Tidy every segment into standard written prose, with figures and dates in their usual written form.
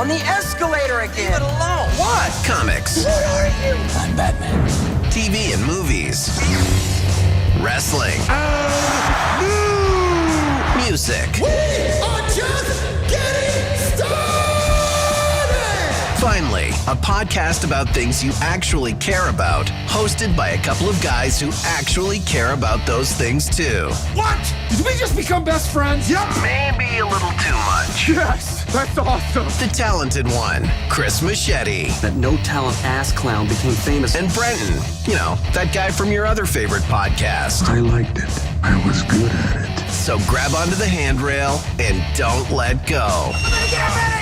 on the escalator again. Leave it alone. What? Comics. What are you? I'm Batman. TV and movies. Wrestling. Music. We are just getting started! Finally, a podcast about things you actually care about, hosted by a couple of guys who actually care about those things too. What? Did we just become best friends? Yep. Maybe a little too much. Yes, that's awesome. The talented one, Chris Machete. That no-talent ass clown became famous. And Brenton, you know, that guy from your other favorite podcast. I liked it. I was good at it. So grab onto the handrail and don't let go.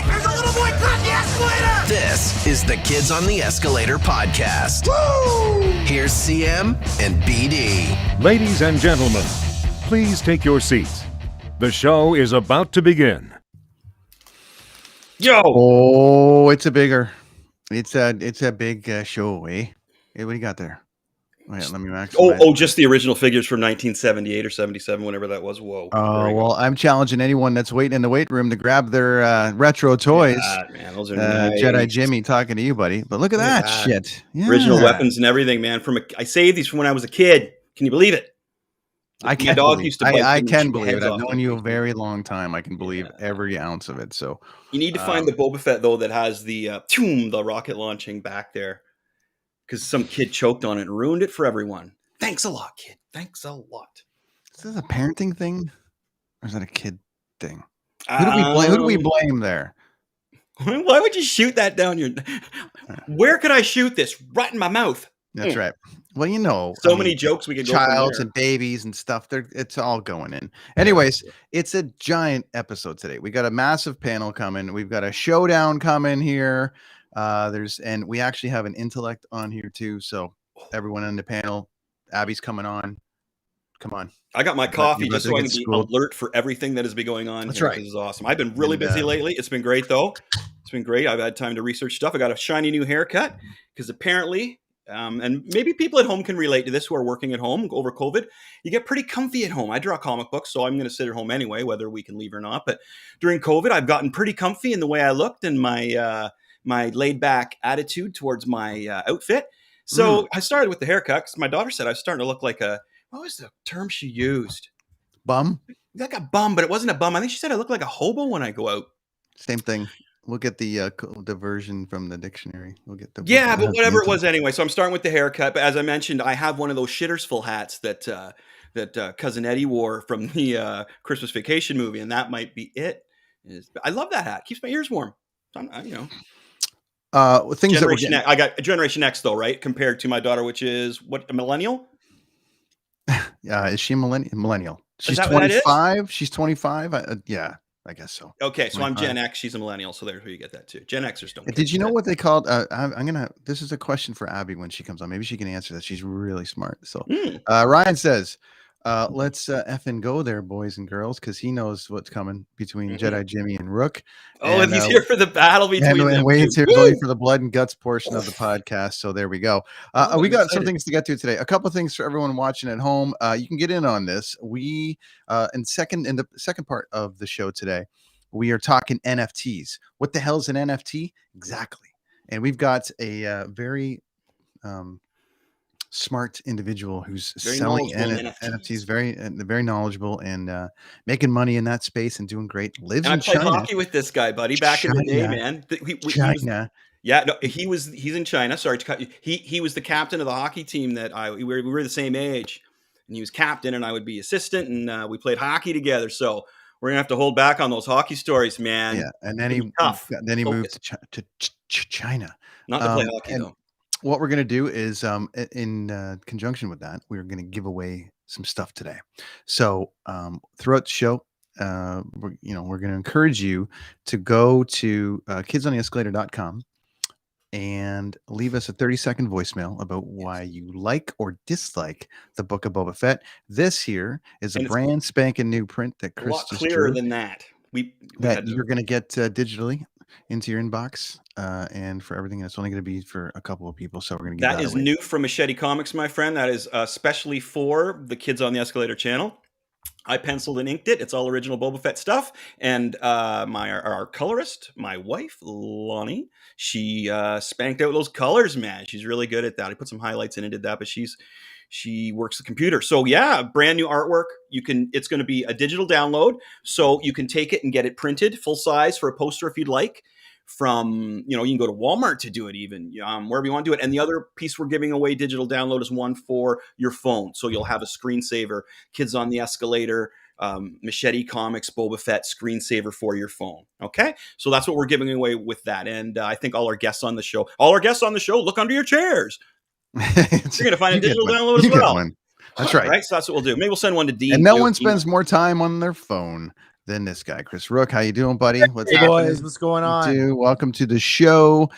There's a little boy caught the escalator! This is the Kids on the Escalator podcast. Woo! Here's CM and BD. Ladies and gentlemen, please take your seats. The show is about to begin. Yo! Oh, it's a big show, eh? Hey, what do you got there? Wait, let me maximize. Oh, just the original figures from 1978 or 77, whenever that was. Whoa. Oh, well, I'm challenging anyone that's waiting in the weight room to grab their retro toys. God, man, those are nice. Jedi Jimmy talking to you, buddy. But look at that shit. Yeah. Original weapons and everything, man. I saved these from when I was a kid. Can you believe it? I can believe it. I've known you a very long time. I can believe every ounce of it. So you need to find the Boba Fett though that has the rocket launching back there, because some kid choked on it and ruined it for everyone. Thanks a lot, kid. Thanks a lot. Is this a parenting thing, or is that a kid thing? Who do we blame there? Why would you shoot that down your? Where could I shoot this? Right in my mouth. That's right. Well, you know, many jokes we could go childs and babies and stuff. It's all going in. Anyways, it's a giant episode today. We got a massive panel coming. We've got a showdown coming here. And we actually have an intellect on here too. So everyone on the panel, Abby's coming on. Come on. I got my coffee just so I can be alert for everything that has been going on. That's right. This is awesome. I've been really busy lately. It's been great though. It's been great. I've had time to research stuff. I got a shiny new haircut because apparently, and maybe people at home can relate to this who are working at home over COVID. You get pretty comfy at home. I draw comic books, so I'm going to sit at home anyway, whether we can leave or not. But during COVID, I've gotten pretty comfy in the way I looked and my laid back attitude towards my outfit. So I started with the haircut because my daughter said I was starting to look like what was the term she used? Bum? Like a bum, but it wasn't a bum. I think she said I look like a hobo when I go out. Same thing. We'll get the version from the dictionary. We'll get the but whatever it was anyway. So I'm starting with the haircut. But as I mentioned, I have one of those shitters full hats that Cousin Eddie wore from the Christmas Vacation movie, and that might be it. I love that hat. Keeps my ears warm. Things Generation X. I got Generation X though, right? Compared to my daughter, which is what, a millennial? Is she a millennial? She's 25. She's 25. Yeah. I guess so. Okay, so I'm Gen X. She's a millennial, so there's where you get that too. Gen Xers don't. Did you know what they called? This is a question for Abby when she comes on. Maybe she can answer that. She's really smart. So Ryan says, "Let's effing go there, boys and girls," because he knows what's coming between Jedi Jimmy and Rook. Oh, and he's here for the battle between them. And Wayne's here only for the blood and guts portion of the podcast. So there we go. We got some things to get to today. A couple of things for everyone watching at home. You can get in on this. We in the second part of the show today, we are talking NFTs. What the hell is an NFT? Exactly. And we've got a very smart individual who's selling NFTs, very knowledgeable and making money in that space and doing great. Lives in China. I played hockey with this guy, buddy, back in the day, man. He's in China. Sorry to cut you. He was the captain of the hockey team that we were the same age, and he was captain, and I would be assistant, and we played hockey together. So we're gonna have to hold back on those hockey stories, man. Yeah, and then he moved to China, not to play hockey though. What we're going to do is, in conjunction with that, we're going to give away some stuff today. So throughout the show, we're going to encourage you to go to kidsontheescalator.com and leave us a 30-second voicemail about why you like or dislike the Book of Boba Fett. This here is a brand spanking new print that Chris just clearer than that. You're going to get digitally into your inbox, and for everything, it's only going to be for a couple of people. So we're going to give that is away. New from Machete Comics, my friend. That is especially for the Kids on the Escalator channel. I penciled and inked it. It's all original Boba Fett stuff. And our colorist, my wife, Lonnie, she spanked out those colors, man. She's really good at that. I put some highlights in and did that, but she works the computer. So yeah, brand new artwork. It's going to be a digital download. So you can take it and get it printed full size for a poster if you'd like. From, you can go to Walmart to do it, even wherever you want to do it. And the other piece we're giving away digital download is one for your phone. So you'll have a screensaver, Kids on the Escalator, Machete Comics, Boba Fett screensaver for your phone. Okay. So that's what we're giving away with that. And I think all our guests on the show, look under your chairs. You're going to find a digital download as well. That's right. Right. So that's what we'll do. Maybe we'll send one to Dean. And no one spends more time on their phone than this guy, Chris Rooke. How you doing, buddy? What's hey boys, what's going on? Welcome to the show.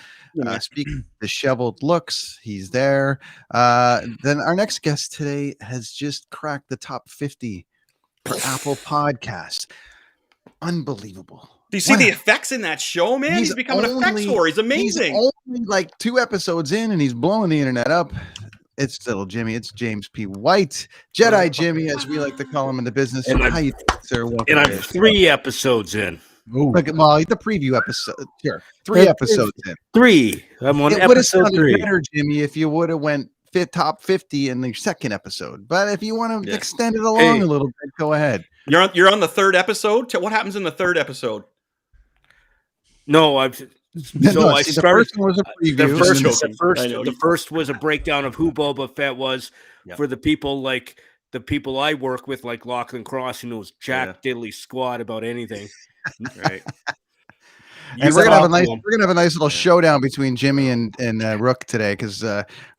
Speaking of disheveled looks, he's there. Then our next guest today has just cracked the top 50 for Apple Podcasts. Unbelievable. Do you see the effects in that show, man? He's becoming an effects whore. He's amazing. He's only like 2 episodes in, and he's blowing the internet up. It's little Jimmy. It's James P. White, Jedi Jimmy, as we like to call him in the business. And how you doing, sir? And I'm 3 episodes in. Look at Molly, the preview episode. Here, 3 episodes in. 3. I'm on it episode 3. Better, Jimmy, if you would have went top 50 in the second episode. But if you want to extend it along a little bit, go ahead. You're on the 3rd episode. What happens in the 3rd episode? No, I started. The first one was a preview. The first was a breakdown of who Boba Fett was for the people I work with, like Lachlan Cross, who knows jack diddly squat about anything. Right. And we're gonna have a nice little showdown between Jimmy and Rook today, because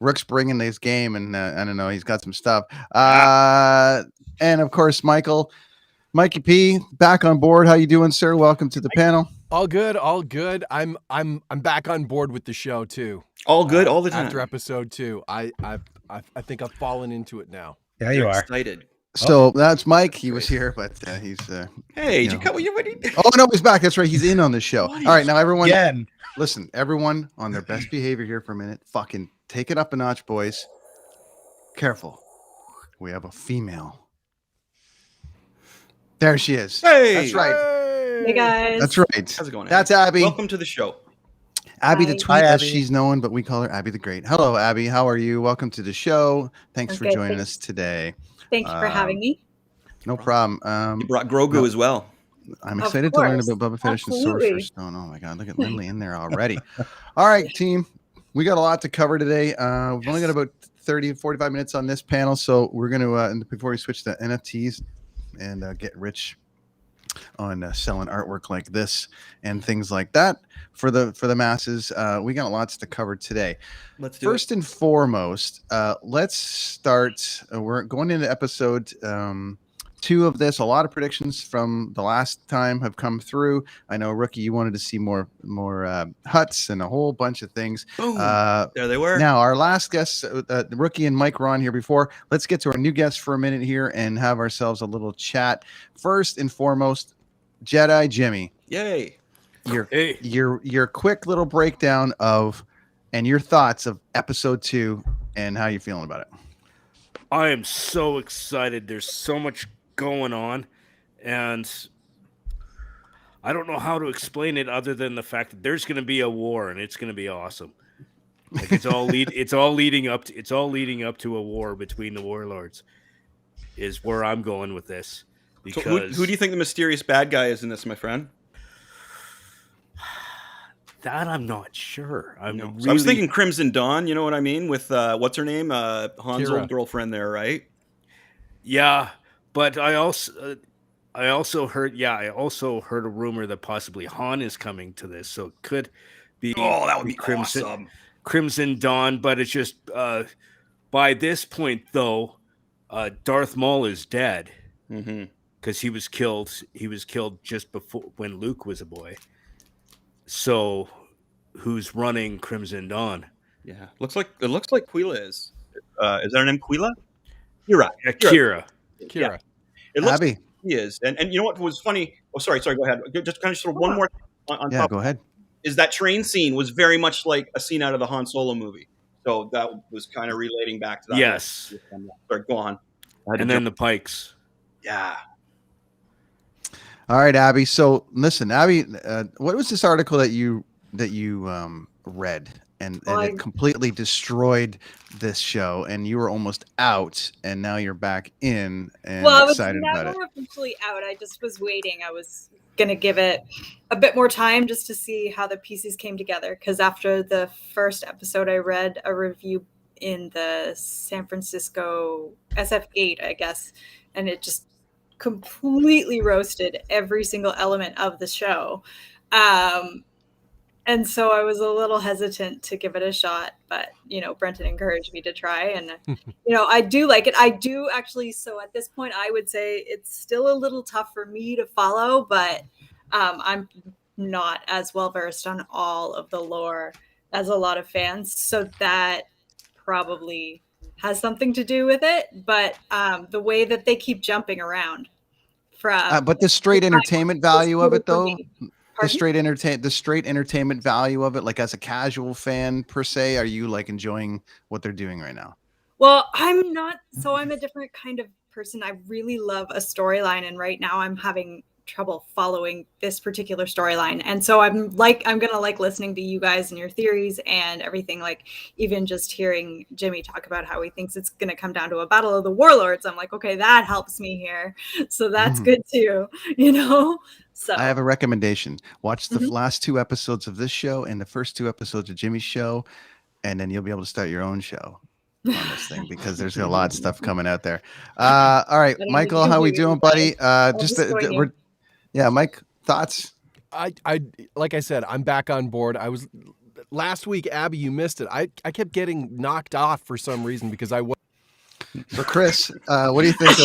Rook's bringing this game, and I don't know, he's got some stuff. And of course, Mikey P, back on board. How you doing, sir? Welcome to the panel. All good. I'm back on board with the show too. All good all the time. After episode 2, I think I've fallen into it now. Yeah, you are excited. So that's Mike. He was here, but he's. Hey, did you cut what you're ready? Oh no, he's back. That's right. He's in on the show. All right, now everyone, again. Listen, everyone on their best behavior here for a minute. Fucking take it up a notch, boys. Careful. We have a female. There she is. Hey, that's right. Hey guys. That's right. How's it going? That's Abby. Welcome to the show. Abby the tweet, Hi, as Abby. she's known, but we call her Abby the Great. Hello, Abby. How are you? Welcome to the show. Thanks for joining us today. Thank you for having me. No problem. You brought Grogu as well. I'm excited to learn about Bubba Fett and Sorcerer's Stone. Oh my God, look at Lindley in there already. All right, team. We got a lot to cover today. We've only got about 45 minutes on this panel, so we're going to, before we switch to NFTs and get rich on selling artwork like this and things like that for the masses, we got lots to cover today. Let's do First and foremost, let's start. We're going into episode 2 of this. A lot of predictions from the last time have come through. I know, Rookie, you wanted to see more huts and a whole bunch of things. Boom. There they were. Now, our last guests, Rookie and Mike were on here before. Let's get to our new guests for a minute here and have ourselves a little chat. First and foremost, Jedi Jimmy. Yay. Your quick little breakdown of and your thoughts of episode 2 and how you're feeling about it. I am so excited. There's so much going on, and I don't know how to explain it other than the fact that there's going to be a war, and it's going to be awesome. Like it's all leading up to a war between the warlords. Is where I'm going with this. Because so who do you think the mysterious bad guy is in this, my friend? That I'm not sure. I was thinking Crimson Dawn. You know what I mean? With what's her name? Han's Kira. old girlfriend there, right? Yeah, but I also heard a rumor that possibly Han is coming to this, so it could be. Oh, that would be Crimson Dawn. But it's just by this point though, Darth Maul is dead because he was killed. He was killed just before when Luke was a boy. So, who's running Crimson Dawn? Yeah, it looks like Quila is. Is that her name? Quila? Kira. Yeah, Kira. Yeah. It looks Abby. like he is. And you know what was funny? Oh, sorry. Go ahead. Just kind of sort of one more on Yeah, top. go ahead. Is that train scene was very much like a scene out of the Han Solo movie. So that was kind of relating back to that. Yes. Sorry, go on. And then the Pikes. Yeah. All right, Abby. So listen, Abby, what was this article that you read and it completely destroyed this show, and you were almost out, and now you're back in and excited about it? I was never officially out. I just was waiting. I was gonna give it a bit more time just to see how the pieces came together. Because after the first episode, I read a review in the San Francisco SF8, I guess, and it just completely roasted every single element of the show. And so I was a little hesitant to give it a shot, but, Brenton encouraged me to try, and, I do like it. I do actually. So at this point, I would say it's still a little tough for me to follow, but I'm not as well-versed on all of the lore as a lot of fans. So that probably has something to do with it. But the way that they keep jumping around from. But the straight entertainment value of it, though. The straight entertainment value of it, like as a casual fan per se, are you like enjoying what they're doing right now? Well, I'm not. So I'm a different kind of person. I really love a storyline, and right now I'm having trouble following this particular storyline. And so I'm gonna like listening to you guys and your theories and everything. Like even just hearing Jimmy talk about how he thinks it's gonna come down to a battle of the warlords. I'm like, okay, that helps me here. So that's good too. So I have a recommendation. Watch the last 2 episodes of this show and the first 2 episodes of Jimmy's show, and then you'll be able to start your own show on this thing, because there's a lot of stuff coming out there. All right, Michael, how we doing, buddy? Mike, thoughts? I like I said, I'm back on board. I was last week, Abby, you missed it. I kept getting knocked off for some reason because I was. So Chris, what do you think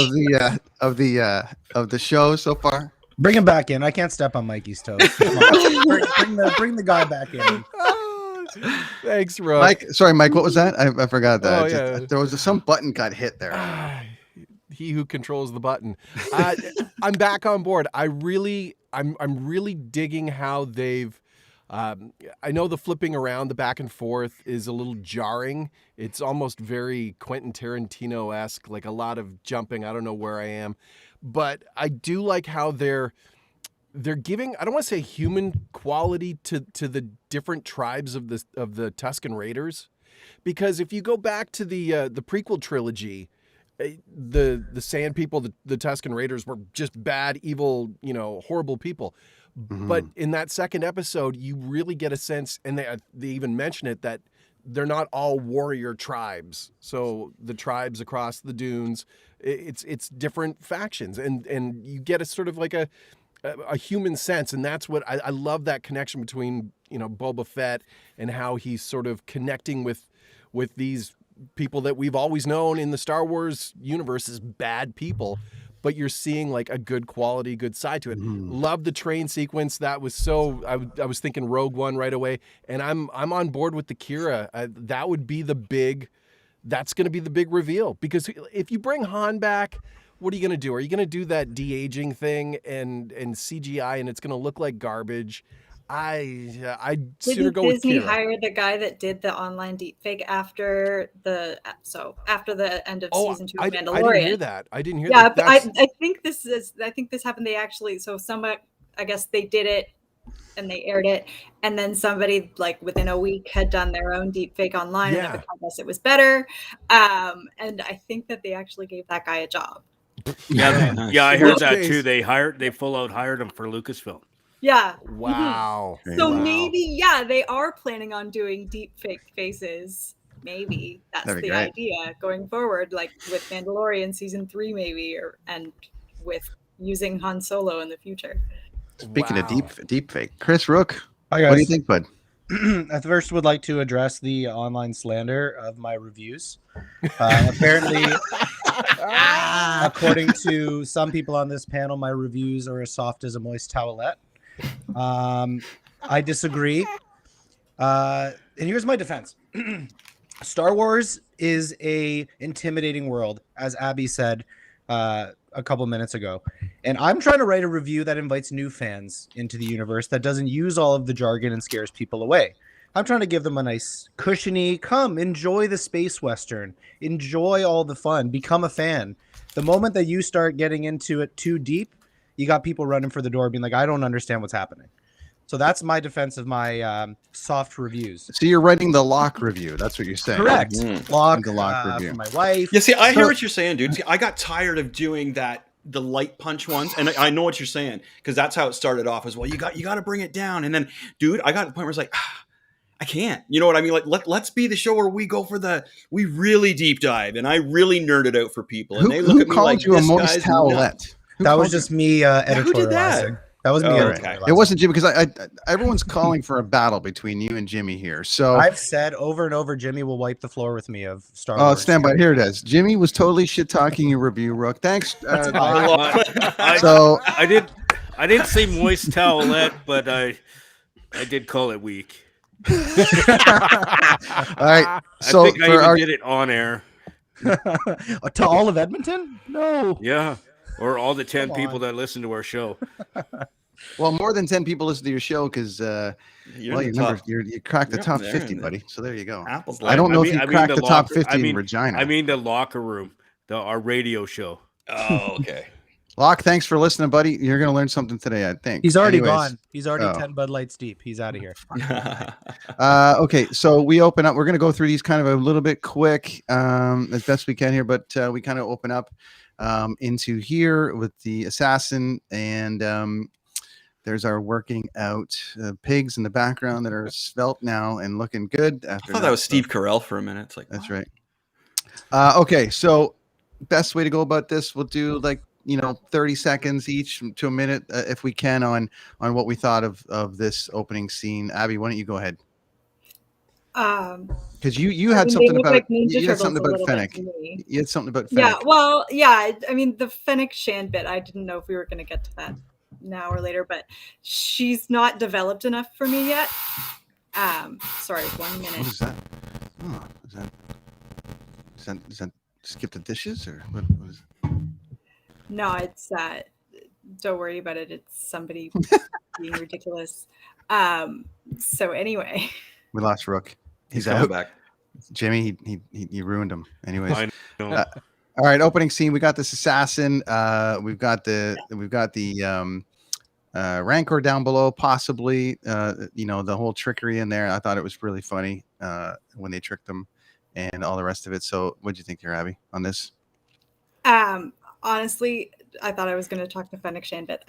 of the show so far? Bring him back in. I can't step on Mikey's toes. Come on. Bring the guy back in. Thanks, Rooke. Mike. What was that? I forgot that. Oh, yeah. There was some button got hit there. He who controls the button. I'm back on board. I'm really digging how they've. I know the flipping around, the back and forth is a little jarring. It's almost very Quentin Tarantino-esque, like a lot of jumping. I don't know where I am. But I do like how they're giving, I don't want to say human quality to the different tribes of the Tusken Raiders, because if you go back to the prequel trilogy, the Sand People, the Tusken Raiders were just bad, evil, horrible people. But in that second episode, you really get a sense, and they even mention it, that they're not all warrior tribes. So the tribes across the dunes, it's different factions, and you get a sort of like a human sense, and that's what I love, that connection between Boba Fett and how he's sort of connecting with these people that we've always known in the Star Wars universe as bad people, but you're seeing like a good quality, good side to it. Love the train sequence. That was so. I was thinking Rogue One right away, and I'm on board with the Kira. That would be the big. That's going to be the big reveal, because if you bring Han back, what are you going to do? Are you going to do that de-aging thing and CGI, and it's going to look like garbage? I'd sooner go with Kira. Disney hire the guy that did the online deepfake after the end of season 2 of Mandalorian? I didn't hear that. I didn't hear that. But I think this happened. They actually, I guess they did it and they aired it, and then somebody like within a week had done their own deepfake online, and I guess it was better. And I think that they actually gave that guy a job. Yeah, I heard that too. They full out hired him for Lucasfilm. Yeah. Wow. So maybe, they are planning on doing deep fake faces. Maybe that's the idea going forward, like with Mandalorian season 3, maybe, and with using Han Solo in the future. Speaking of deep fake, Chris Rooke, hi guys. What do you think, bud? I first would like to address the online slander of my reviews. Apparently, according to some people on this panel, my reviews are as soft as a moist towelette. I disagree. And here's my defense. Star Wars is a intimidating world, as Abby said a couple minutes ago. And I'm trying to write a review that invites new fans into the universe, that doesn't use all of the jargon and scares people away. I'm trying to give them a nice cushiony, come enjoy the space western, enjoy all the fun, become a fan. The moment that you start getting into it too deep, you got people running for the door being like, I don't understand what's happening. So that's my defense of my soft reviews. So you're writing the Lock review. That's what you're saying. Correct. Lock, The Lock review. for my wife. Yeah, see, I hear what you're saying, dude. See, I got tired of doing the light punch ones, and I know what you're saying because that's how it started off as well. You got to bring it down, and then, dude, I got to the point where it's like, I can't. You know what I mean? Like, let's be the show where we go we really deep dive, and I really nerd it out for people, and they look at me like, you a this moist guy's nuts. towelette? That was just me editorializing. Who did that? That was me. Okay. It wasn't Jimmy because everyone's calling for a battle between you and Jimmy here. So I've said over and over, Jimmy will wipe the floor with me of Star Oh, Wars. stand by. Here it is. Jimmy was totally shit talking your review, Rook. Thanks. So I didn't say moist towelette, but I did call it weak. All right. So I think I even did it on air. To all of Edmonton? No. Yeah. Or all the 10 people that listen to our show. Well, more than 10 people listen to your show because you cracked the You're top there, 50, buddy. So there you go. Apple's I don't know if you cracked the top 50 in in Regina. I mean the locker room, our radio show. Oh, okay. Locke, thanks for listening, buddy. You're going to learn something today, I think. He's already Anyways. gone. He's already 10 Bud Lights deep. He's out of here. Okay, so we open up. We're going to go through these kind of a little bit quick as best we can here, but we kind of open up into here with the assassin, and there's our working out pigs in the background that are svelte now and looking good. I thought that was Steve Carell for a minute. It's like, that's right. Okay, so best way to go about this, we'll do 30 seconds each to a minute if we can on what we thought of this opening scene. Abby, why don't you go ahead? Because you had something about Fennec. You had something about Fennec. Yeah, well, yeah. I mean, the Fennec Shan bit. I didn't know if we were going to get to that now or later, but she's not developed enough for me yet. Sorry, 1 minute. What is that? Oh, is that skip the dishes or what is it? No, it's don't worry about it. It's somebody being ridiculous. So anyway, we lost Rook. He's coming out. back. Jimmy, he ruined him. Anyways, I know. All right, opening scene. We got this assassin. We've got the Rancor down below, possibly. The whole trickery in there. I thought it was really funny when they tricked them and all the rest of it. So, what'd you think here, Abby, on this? honestly, I thought I was going to talk to Fennec Shan, but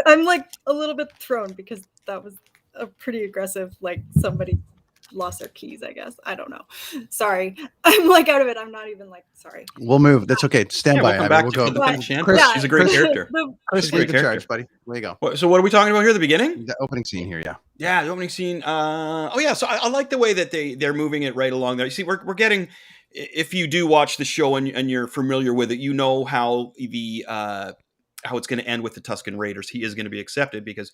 I'm like a little bit thrown because that was a pretty aggressive, like somebody lost their keys, I guess. I don't know. Sorry. I'm like out of it. I'm not even like, sorry. We'll move. That's okay. Stand by. We'll come We'll back go. to Fennec Shan. Chris, She's a great character. Chris, lead the charge, buddy. There you go. So what are we talking about here at the beginning? The opening scene here, yeah. Yeah, the opening scene. So I like the way that they're moving it right along there. You see, we're getting, if you do watch the show and you're familiar with it, you know how how it's going to end with the Tusken Raiders. He is going to be accepted because,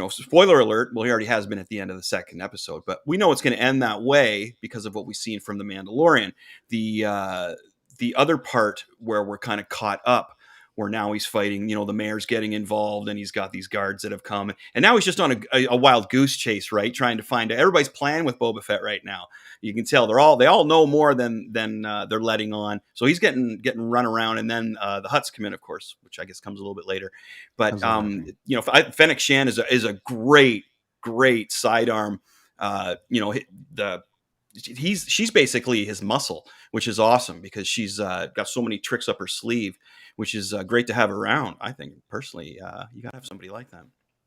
spoiler alert, well, he already has been at the end of the second episode, but we know it's going to end that way because of what we've seen from The Mandalorian. The other part where we're kind of caught up, where now he's fighting, the mayor's getting involved and he's got these guards that have come. And now he's just on a wild goose chase, right? Trying to find everybody's playing with Boba Fett right now. You can tell they all know more than they're letting on. So he's getting run around, and then the Hutts come in, of course, which I guess comes a little bit later. But Fennec Shan is a great sidearm. She's basically his muscle, which is awesome because she's got so many tricks up her sleeve, which is great to have around. I think personally, you gotta have somebody like that.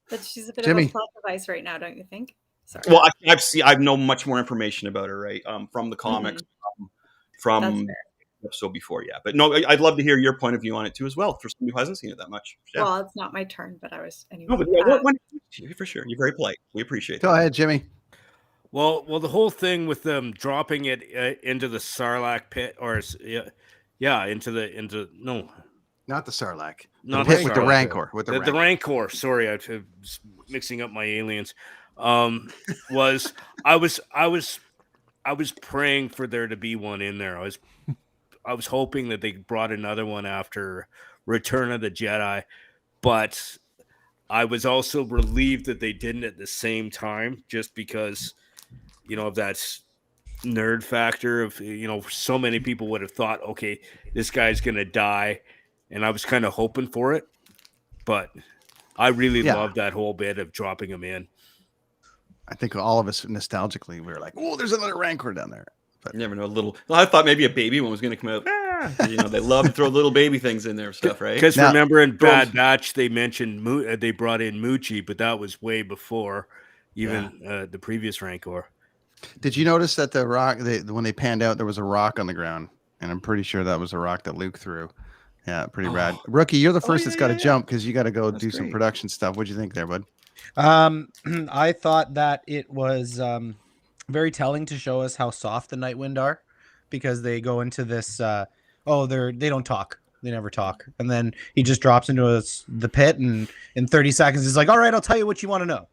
But she's a bit of a plot device right now, don't you think? Sorry. Well, I know much more information about her, right? From the comics, from episode before, yeah. But no, I'd love to hear your point of view on it too, as well, for someone who hasn't seen it that much. Yeah. Well, it's not my turn, but I was anyway. No, but for sure, you're very polite. We appreciate that. Go ahead, Jimmy. Well, the whole thing with them dropping it into the Sarlacc pit, or not the Sarlacc, not the pit with the Rancor, the Rancor. Sorry, I was mixing up my aliens. I was praying for there to be one in there. I was hoping that they brought another one after Return of the Jedi, but I was also relieved that they didn't at the same time, just because, of that nerd factor of, so many people would have thought, okay, this guy's going to die. And I was kind of hoping for it. But I really loved that whole bit of dropping him in. I think all of us nostalgically, we were like, oh, there's another Rancor down there. But you never know, I thought maybe a baby one was going to come out. They love to throw little baby things in there stuff, right? Because remember in Bad Batch, they mentioned they brought in Moochie, but that was way before even the previous Rancor. Did you notice that the rock, when they panned out, there was a rock on the ground? And I'm pretty sure that was a rock that Luke threw. Yeah, pretty rad. Rookie, you're the first that's got to jump because you got to go do some production stuff. What'd you think there, bud? I thought that it was very telling to show us how soft the Nightwind are, because they go into this they don't talk, they never talk, and then he just drops into the pit, and in 30 seconds he's like, all right, I'll tell you what you want to know.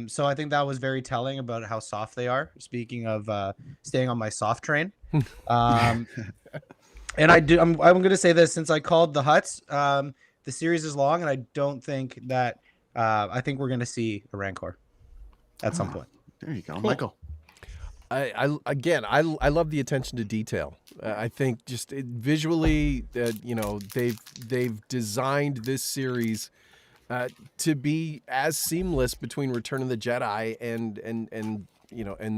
So I think that was very telling about how soft they are, speaking of staying on my soft train. And I'm going to say this, since I called the Hutts, the series is long, and I don't think that I think we're going to see a Rancor at some point. There you go, cool. Michael. I love the attention to detail. I think just visually, they've designed this series to be as seamless between Return of the Jedi and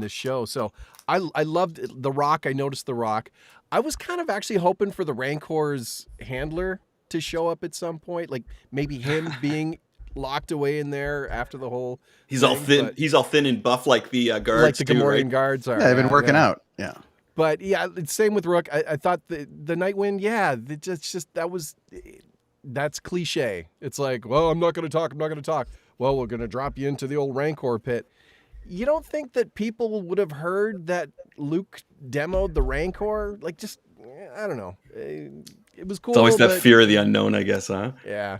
the show. So I loved The Rock. I noticed The Rock. I was kind of actually hoping for the Rancor's handler to show up at some point, like maybe him being locked away in there after the whole. He's all thin and buff like the guards, like the Gamorrean guards are. Yeah, they've been working out. Yeah, but same with Rook. I thought the Nightwind. Yeah, that's cliche. It's like, well, I'm not going to talk. Well, we're going to drop you into the old Rancor pit. You don't think that people would have heard that Luke demoed the Rancor? Like, just, I don't know. It was cool. It's always that fear of the unknown, I guess, huh? Yeah.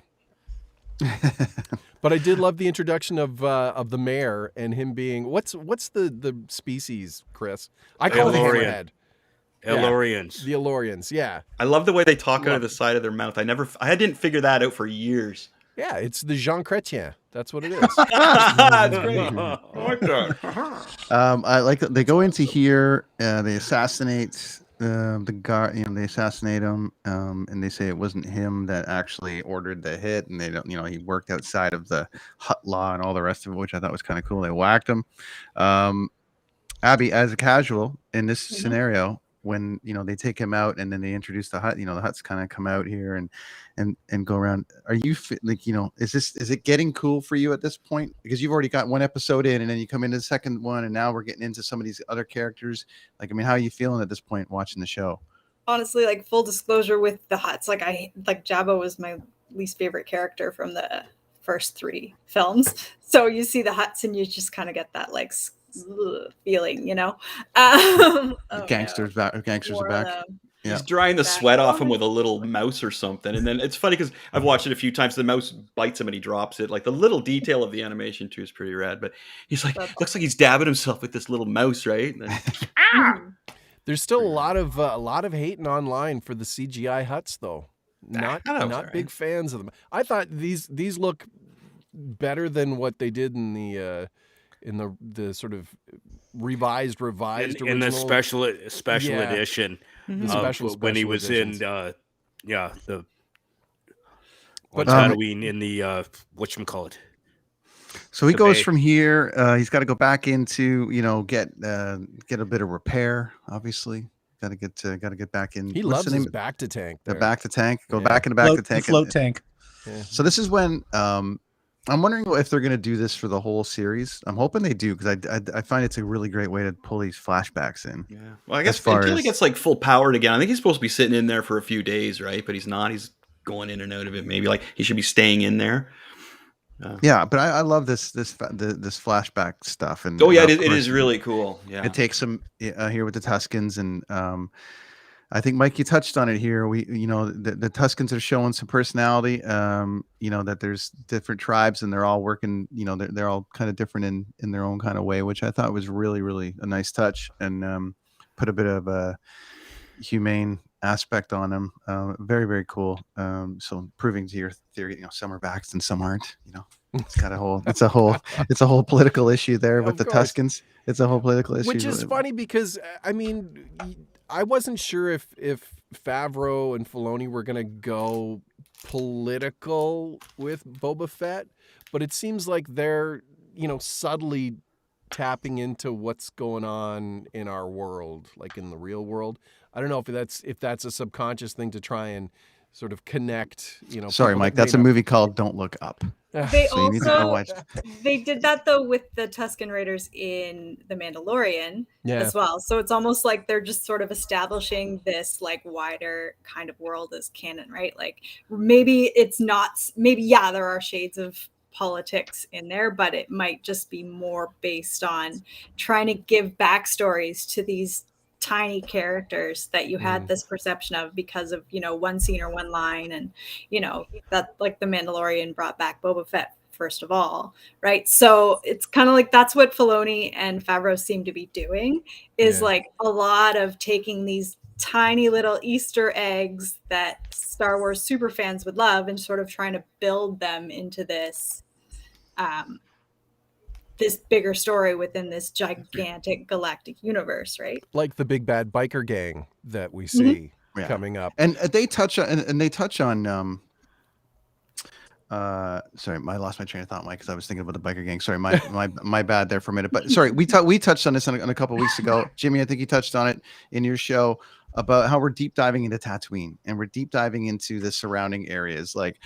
But I did love the introduction of the mayor and him being what's the species, Chris? I call it Hammerhead. Elorians. The Elorians, yeah. I love the way they talk out of the side of their mouth. I didn't figure that out for years. Yeah, it's the Jean Chrétien. That's what it is. That's great. I like that. I like that they go into here. They assassinate the guard. They assassinate him, and they say it wasn't him that actually ordered the hit, and they don't. He worked outside of the Hutt law and all the rest of it, which I thought was kind of cool. They whacked him. Abby, as a casual in this scenario, when they take him out and then they introduce the Hutt, the Hutts kind of come out here and go around. Are you is it getting cool for you at this point? Because you've already got one episode in, and then you come into the second one, and now we're getting into some of these other characters. Like, I mean, how are you feeling at this point watching the show? Honestly, like, full disclosure with the Hutts, like Jabba was my least favorite character from the first 3 films. So you see the Hutts and you just kind of get that like feeling, Gangsters are back. He's drying the sweat off him with a little mouse or something. And then it's funny because I've watched it a few times. The mouse bites him and he drops it. Like, the little detail of the animation too is pretty rad. But he's like, looks like he's dabbing himself with this little mouse, right? There's still a lot of hating online for the CGI Hutts, though. Not big fans of them. I thought these look better than what they did in the sort of revised in the special edition. The special when he was editions. in Tatooine in the whatchamacallit. So he goes from here. He's got to go back into get a bit of repair. Obviously, got to get back in. He loves his back to tank. The back to tank. Go back in the back to tank. Float tank. Yeah. So this is when I'm wondering if they're going to do this for the whole series. I'm hoping they do, because I find it's a really great way to pull these flashbacks in. Yeah. Well, I guess until he gets like full powered again. I think he's supposed to be sitting in there for a few days, right? But he's not. He's going in and out of it. Maybe like he should be staying in there. Yeah, but I love this flashback stuff. And it is really cool. Yeah, it takes them here with the Tuskens, and I think, Mike, you touched on it here. The Tuskens are showing some personality. That there's different tribes and they're all working. They're all kind of different in their own kind of way, which I thought was really, really a nice touch, and put a bit of a humane aspect on him. Very, very cool. So proving to your theory, some are vaxxed and some aren't. It's got it's a whole political issue there with the course. Tuskens. It's a whole political issue. Which is funny because I mean, I wasn't sure if Favreau and Filoni were gonna go political with Boba Fett, but it seems like they're subtly tapping into what's going on in our world, like in the real world. I don't know if that's a subconscious thing to try and sort of connect. Sorry, Mike. That's a movie called Don't Look Up. They So you need to go watch. they did that though with the Tusken Raiders in The Mandalorian as well. So it's almost like they're just sort of establishing this like wider kind of world as canon, right? Like maybe it's not. Maybe there are shades of politics in there, but it might just be more based on trying to give backstories to these tiny characters that you had this perception of because of one scene or one line, and that like the Mandalorian brought back Boba Fett first of all, right? So it's kind of like that's what Filoni and Favreau seem to be doing, is like a lot of taking these tiny little Easter eggs that Star Wars super fans would love and sort of trying to build them into this this bigger story within this gigantic galactic universe, right? Like the big bad biker gang that we see coming up. And they touch on sorry, I lost my train of thought, Mike, because I was thinking about the biker gang. Sorry, my bad there for a minute. But sorry, we touched on this on a couple of weeks ago. Jimmy, I think you touched on it in your show about how we're deep diving into Tatooine and we're deep diving into the surrounding areas. Like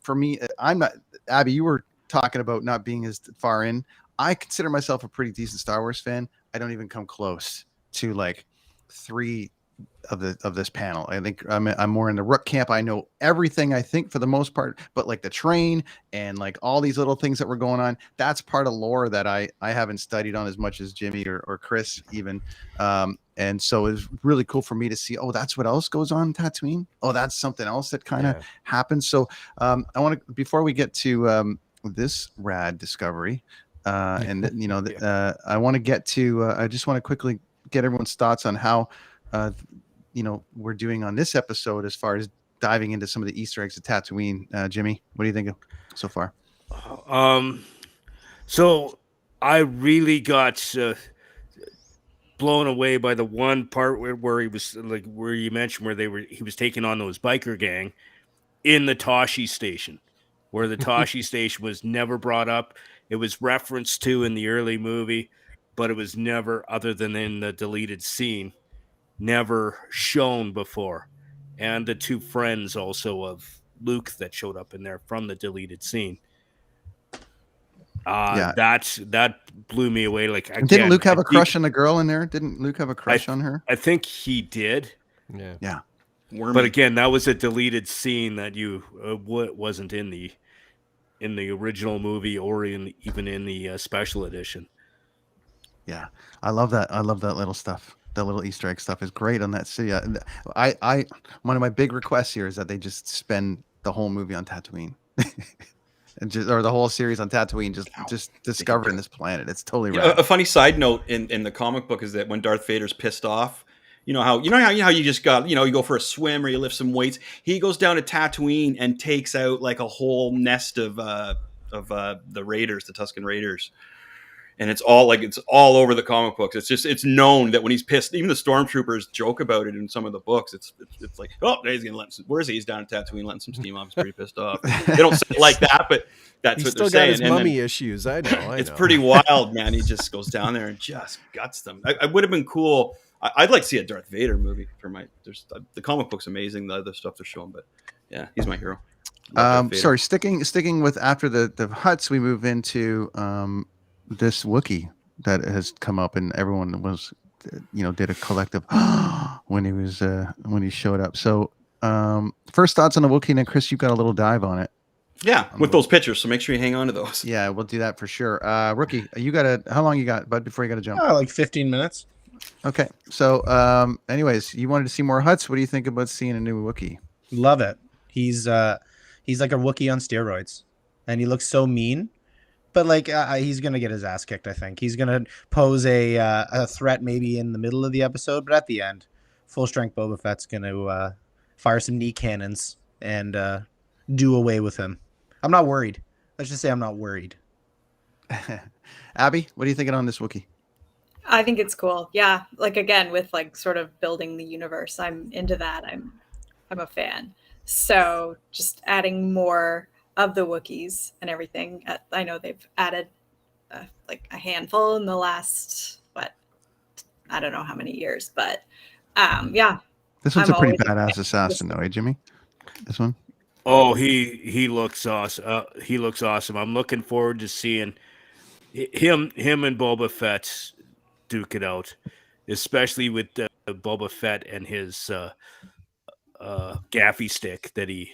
for me, I'm not, Abby, you were talking about not being as far in. I consider myself a pretty decent Star Wars fan. I don't even come close to like 3 of this panel. I think I'm more in the Rook camp. I know everything, I think, for the most part, but like the train and like all these little things that were going on, that's part of lore that I haven't studied on as much as Jimmy or Chris even. And so it was really cool for me to see, that's what else goes on in Tatooine. That's something else that kind of happens. So I want to, before we get to this rad discovery, I want to get to, I just want to quickly get everyone's thoughts on how, we're doing on this episode as far as diving into some of the Easter eggs of Tatooine. Jimmy, what do you think of so far? So I really got blown away by the one part where he was like, where you mentioned where he was taking on those biker gang in the Tashi station, where the Tashi station was never brought up. It was referenced to in the early movie, but it was never, other than in the deleted scene, never shown before. And the 2 friends also of Luke that showed up in there from the deleted scene. That blew me away. Like, again, didn't Luke have a crush on the girl in there? Didn't Luke have a crush on her? I think he did. Yeah. But again, that was a deleted scene that wasn't in the original movie or even in the special edition. Yeah, I love that. I love that little stuff. The little Easter egg stuff is great on that. So yeah, I one of my big requests here is that they just spend the whole movie on Tatooine, or the whole series on Tatooine, just discovering this planet. It's totally right. A funny side note in the comic book is that when Darth Vader's pissed off, how you just got, you go for a swim or you lift some weights. He goes down to Tatooine and takes out like a whole nest of the Raiders, the Tusken Raiders. And it's all over the comic books. It's known that when he's pissed, even the stormtroopers joke about it in some of the books. It's like, he's gonna where is he? He's down at Tatooine letting some steam off. He's pretty pissed off. They don't say it like that, but that's what they're saying. He's still got his mummy issues. I know. It's pretty wild, man. He just goes down there and just guts them. I would have been cool. I'd like to see a Darth Vader movie the comic book's amazing. The other stuff they're showing, but yeah, he's my hero. Sorry, sticking with after the Hutts, we move into this Wookiee that has come up, and everyone was, did a collective when he showed up. So first thoughts on the Wookiee, and then Chris, you've got a little dive on it. Yeah, with those pictures, so make sure you hang on to those. Yeah, we'll do that for sure. Rookie, how long you got, bud, before you got to jump? Like 15 minutes. Okay, so anyways, you wanted to see more Hutts. What do you think about seeing a new Wookiee? Love it. He's like a Wookiee on steroids, and he looks so mean. But like he's gonna get his ass kicked. I think he's gonna pose a threat maybe in the middle of the episode, but at the end, full strength Boba Fett's going to fire some knee cannons and do away with him. I'm not worried. Let's just say I'm not worried. Abby, what are you thinking on this Wookiee? I think it's cool. Yeah, like again with like sort of building the universe. I'm into that. I'm a fan. So just adding more of the Wookiees and everything. I know they've added like a handful in the last I don't know how many years, but yeah. This one's a pretty badass assassin, though, eh, Jimmy? This one. Oh, he looks awesome. He looks awesome. I'm looking forward to seeing him and Boba Fett duke it out, especially with Boba Fett and his gaffy stick that he,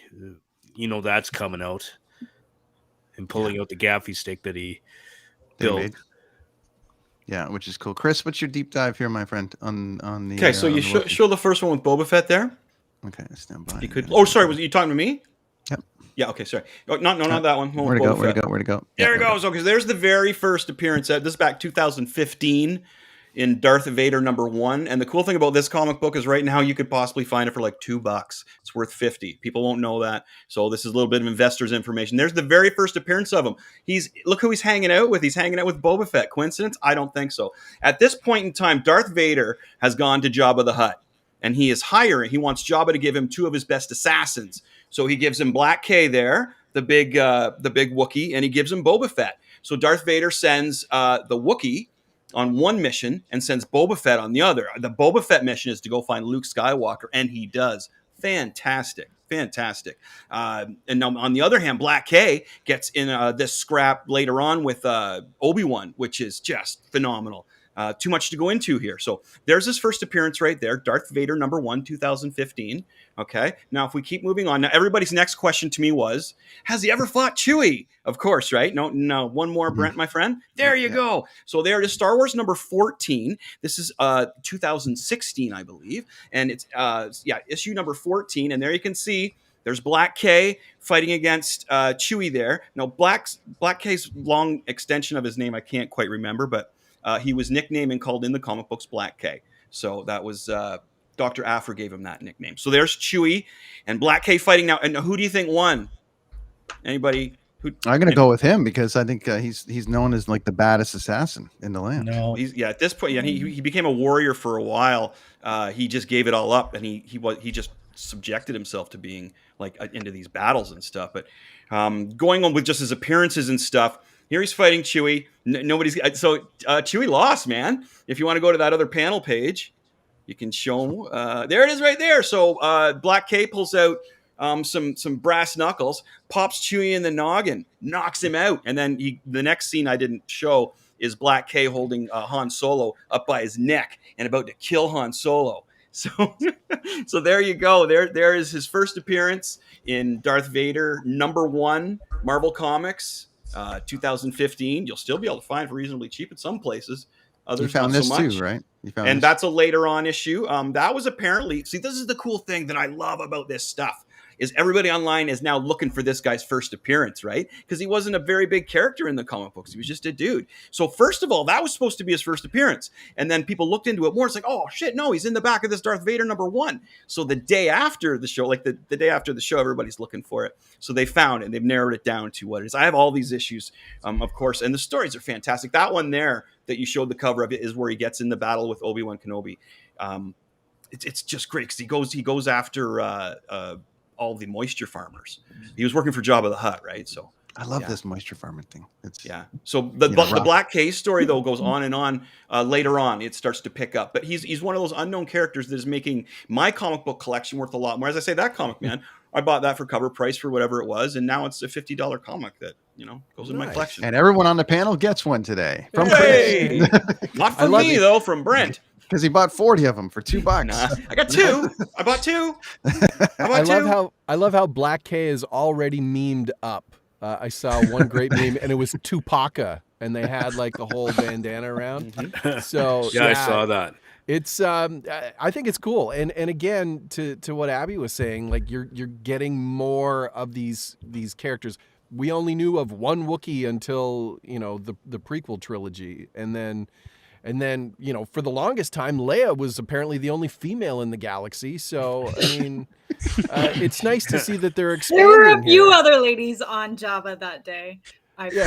that's coming out, and pulling out the gaffy stick that he built. Yeah, which is cool. Chris, what's your deep dive here, my friend? On the okay, so you show the first one with Boba Fett there. Okay, stand by. You could. Oh, sorry, was you talking to me? Yep. Yeah. Okay. Sorry. Oh, not that one. Where to go? Where to go? There it goes. Okay, there's the very first appearance. This is back 2015 in Darth Vader #1. And the cool thing about this comic book is right now you could possibly find it for like $2. It's worth $50. People won't know that. So this is a little bit of investors' information. There's the very first appearance of him. Look who he's hanging out with. He's hanging out with Boba Fett. Coincidence? I don't think so. At this point in time, Darth Vader has gone to Jabba the Hutt. And he is hiring. He wants Jabba to give him 2 of his best assassins. So he gives him Black K there, the big Wookiee, and he gives him Boba Fett. So Darth Vader sends the Wookiee on one mission and sends Boba Fett on the other. The Boba Fett mission is to go find Luke Skywalker, and he does. Fantastic. And now on the other hand, Black K gets in this scrap later on with Obi-Wan, which is just phenomenal. Too much to go into here. So there's his first appearance right there, Darth Vader #1, 2015. Okay. Now, if we keep moving on, now everybody's next question to me was, has he ever fought Chewie? Of course, right? No. One more, Brent, my friend. There you go. So there it is, Star Wars #14. This is 2016, I believe. And it's, issue #14. And there you can see there's Black K fighting against Chewie there. Now, Black K's long extension of his name, I can't quite remember, but he was nicknamed and called in the comic books Black K. So that was Dr. Aphra gave him that nickname. So there's Chewie and Black K fighting now. And who do you think won? Anybody? I'm gonna go with him because I think he's known as like the baddest assassin in the land. No, at this point, he became a warrior for a while. He just gave it all up, and he just subjected himself to being like into these battles and stuff. But going on with just his appearances and stuff. Here he's fighting Chewie. Chewie lost, man. If you want to go to that other panel page, you can show him. There it is right there. So Black K pulls out some brass knuckles, pops Chewie in the noggin, knocks him out. And then the next scene I didn't show is Black K holding Han Solo up by his neck and about to kill Han Solo. So there you go. There is his first appearance in Darth Vader #1 Marvel Comics. 2015. You'll still be able to find for reasonably cheap at some places. Others you found not this so much. too, right? That's a later on issue. That was apparently, this is the cool thing that I love about this stuff, is everybody online is now looking for this guy's first appearance, right? Because he wasn't a very big character in the comic books. He was just a dude. So first of all, that was supposed to be his first appearance. And then people looked into it more. It's like, oh shit, no, he's in the back of this Darth Vader #1. So the day after the show, like the day after the show, everybody's looking for it. So they found it and they've narrowed it down to what it is. I have all these issues, of course, and the stories are fantastic. That one there that you showed the cover of it is where he gets in the battle with Obi-Wan Kenobi. It's just great because he goes after all the moisture farmers. He was working for Jabba the Hutt, right? So I love this moisture farming thing. So the Black K story though goes on and on. Later on, it starts to pick up. But he's one of those unknown characters that is making my comic book collection worth a lot more. As I say, that comic, man, I bought that for cover price for whatever it was, and now it's a $50 comic that goes in my collection. And everyone on the panel gets one today from Chris. Not from me though, from Brent. Because he bought 40 of them for $2. Nah, I got 2. I bought 2. I love how Black K is already memed up. I saw one great meme, and it was Tupaca, and they had like the whole bandana around. Mm-hmm. So I saw that. It's I think it's cool, and again to what Abby was saying, like you're getting more of these characters. We only knew of one Wookiee until the prequel trilogy, and then And then, for the longest time, Leia was apparently the only female in the galaxy. So, I mean, it's nice to see that they're expanding. There were a few here. other ladies on Jabba that day. I feel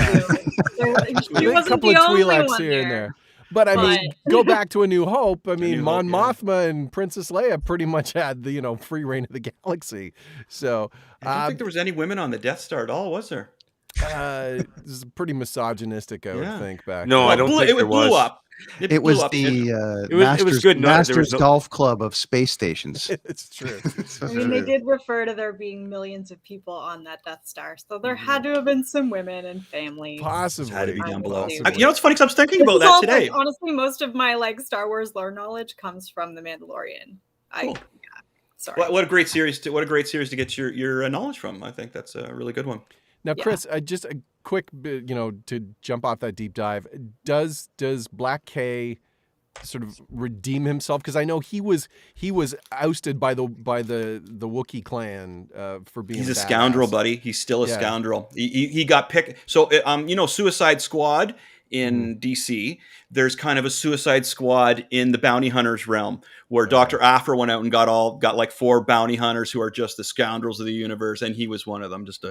she a wasn't couple the of only Twi'leks one here and there. there. But I mean, go back to A New Hope. I mean, New Mon Hope, Mothma and Princess Leia pretty much had the free reign of the galaxy. So I don't think there was any women on the Death Star at all, was there? this is pretty misogynistic, I would think back. No, then. I don't think there was. Blew up. It was blew up. the It was good. No, there was Masters no- Golf Club of space stations. It's true. I mean, they did refer to there being millions of people on that Death Star, so there had to have been some women and families. Possibly. Had to be down below. Possibly. You know what's funny? 'Cause I was thinking This about is that all, today. like, honestly, most of my Star Wars lore knowledge comes from The Mandalorian. Cool. Sorry. What a great series! What a great series to get your knowledge from. I think that's a really good one. Now, Chris, just a quick bit, to jump off that deep dive. Does Black K sort of redeem himself? Because I know he was ousted by the Wookiee clan for being. He's a badass. scoundrel, buddy. He's still a scoundrel. He got picked. So Suicide Squad in DC. There's kind of a Suicide Squad in the bounty hunters realm, where Dr. Aphra went out and got like 4 bounty hunters who are just the scoundrels of the universe, and he was one of them. Just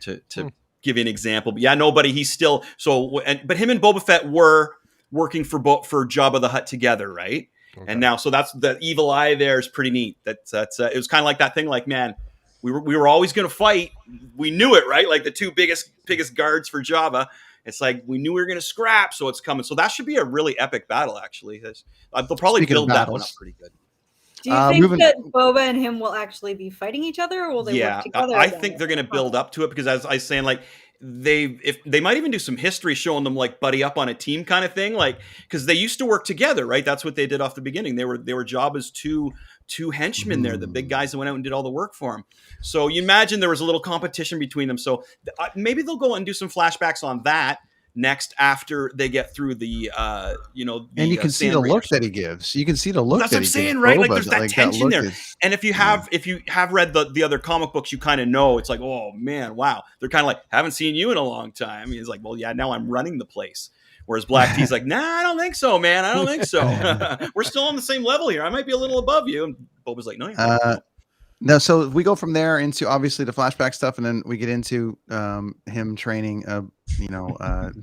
to give you an example. But yeah, nobody. He's still but him and Boba Fett were working for Jabba the Hutt together, right? Okay. And now, so that's the evil eye there is pretty neat. That's it was kind of like that thing. Like, man, we were always going to fight. We knew it, right? Like the two biggest guards for Jabba. It's like we knew we were going to scrap, so it's coming. So that should be a really epic battle, actually. They'll probably build that one up pretty good. Do you think that Boba and him will actually be fighting each other, or will they work together? I think they're going to build up to it, because as I was saying, like they might even do some history showing them like buddy up on a team kind of thing, like because they used to work together, right? That's what they did off the beginning. They were Jabba's two henchmen there, the big guys that went out and did all the work for him. So you imagine there was a little competition between them. So maybe they'll go and do some flashbacks on that next after they get through the and you can see the look that he gives. You can see the look. That's what I'm saying, right? Like there's that tension there. And if you have read the other comic books, you kind of know it's like, oh man, wow. They're kind of like, haven't seen you in a long time. He's like, well, yeah, now I'm running the place. Whereas Black T's like, nah, I don't think so, man. I don't think so. We're still on the same level here. I might be a little above you. And Boba's like, no, you're not. No, so we go from there into obviously the flashback stuff, and then we get into him training,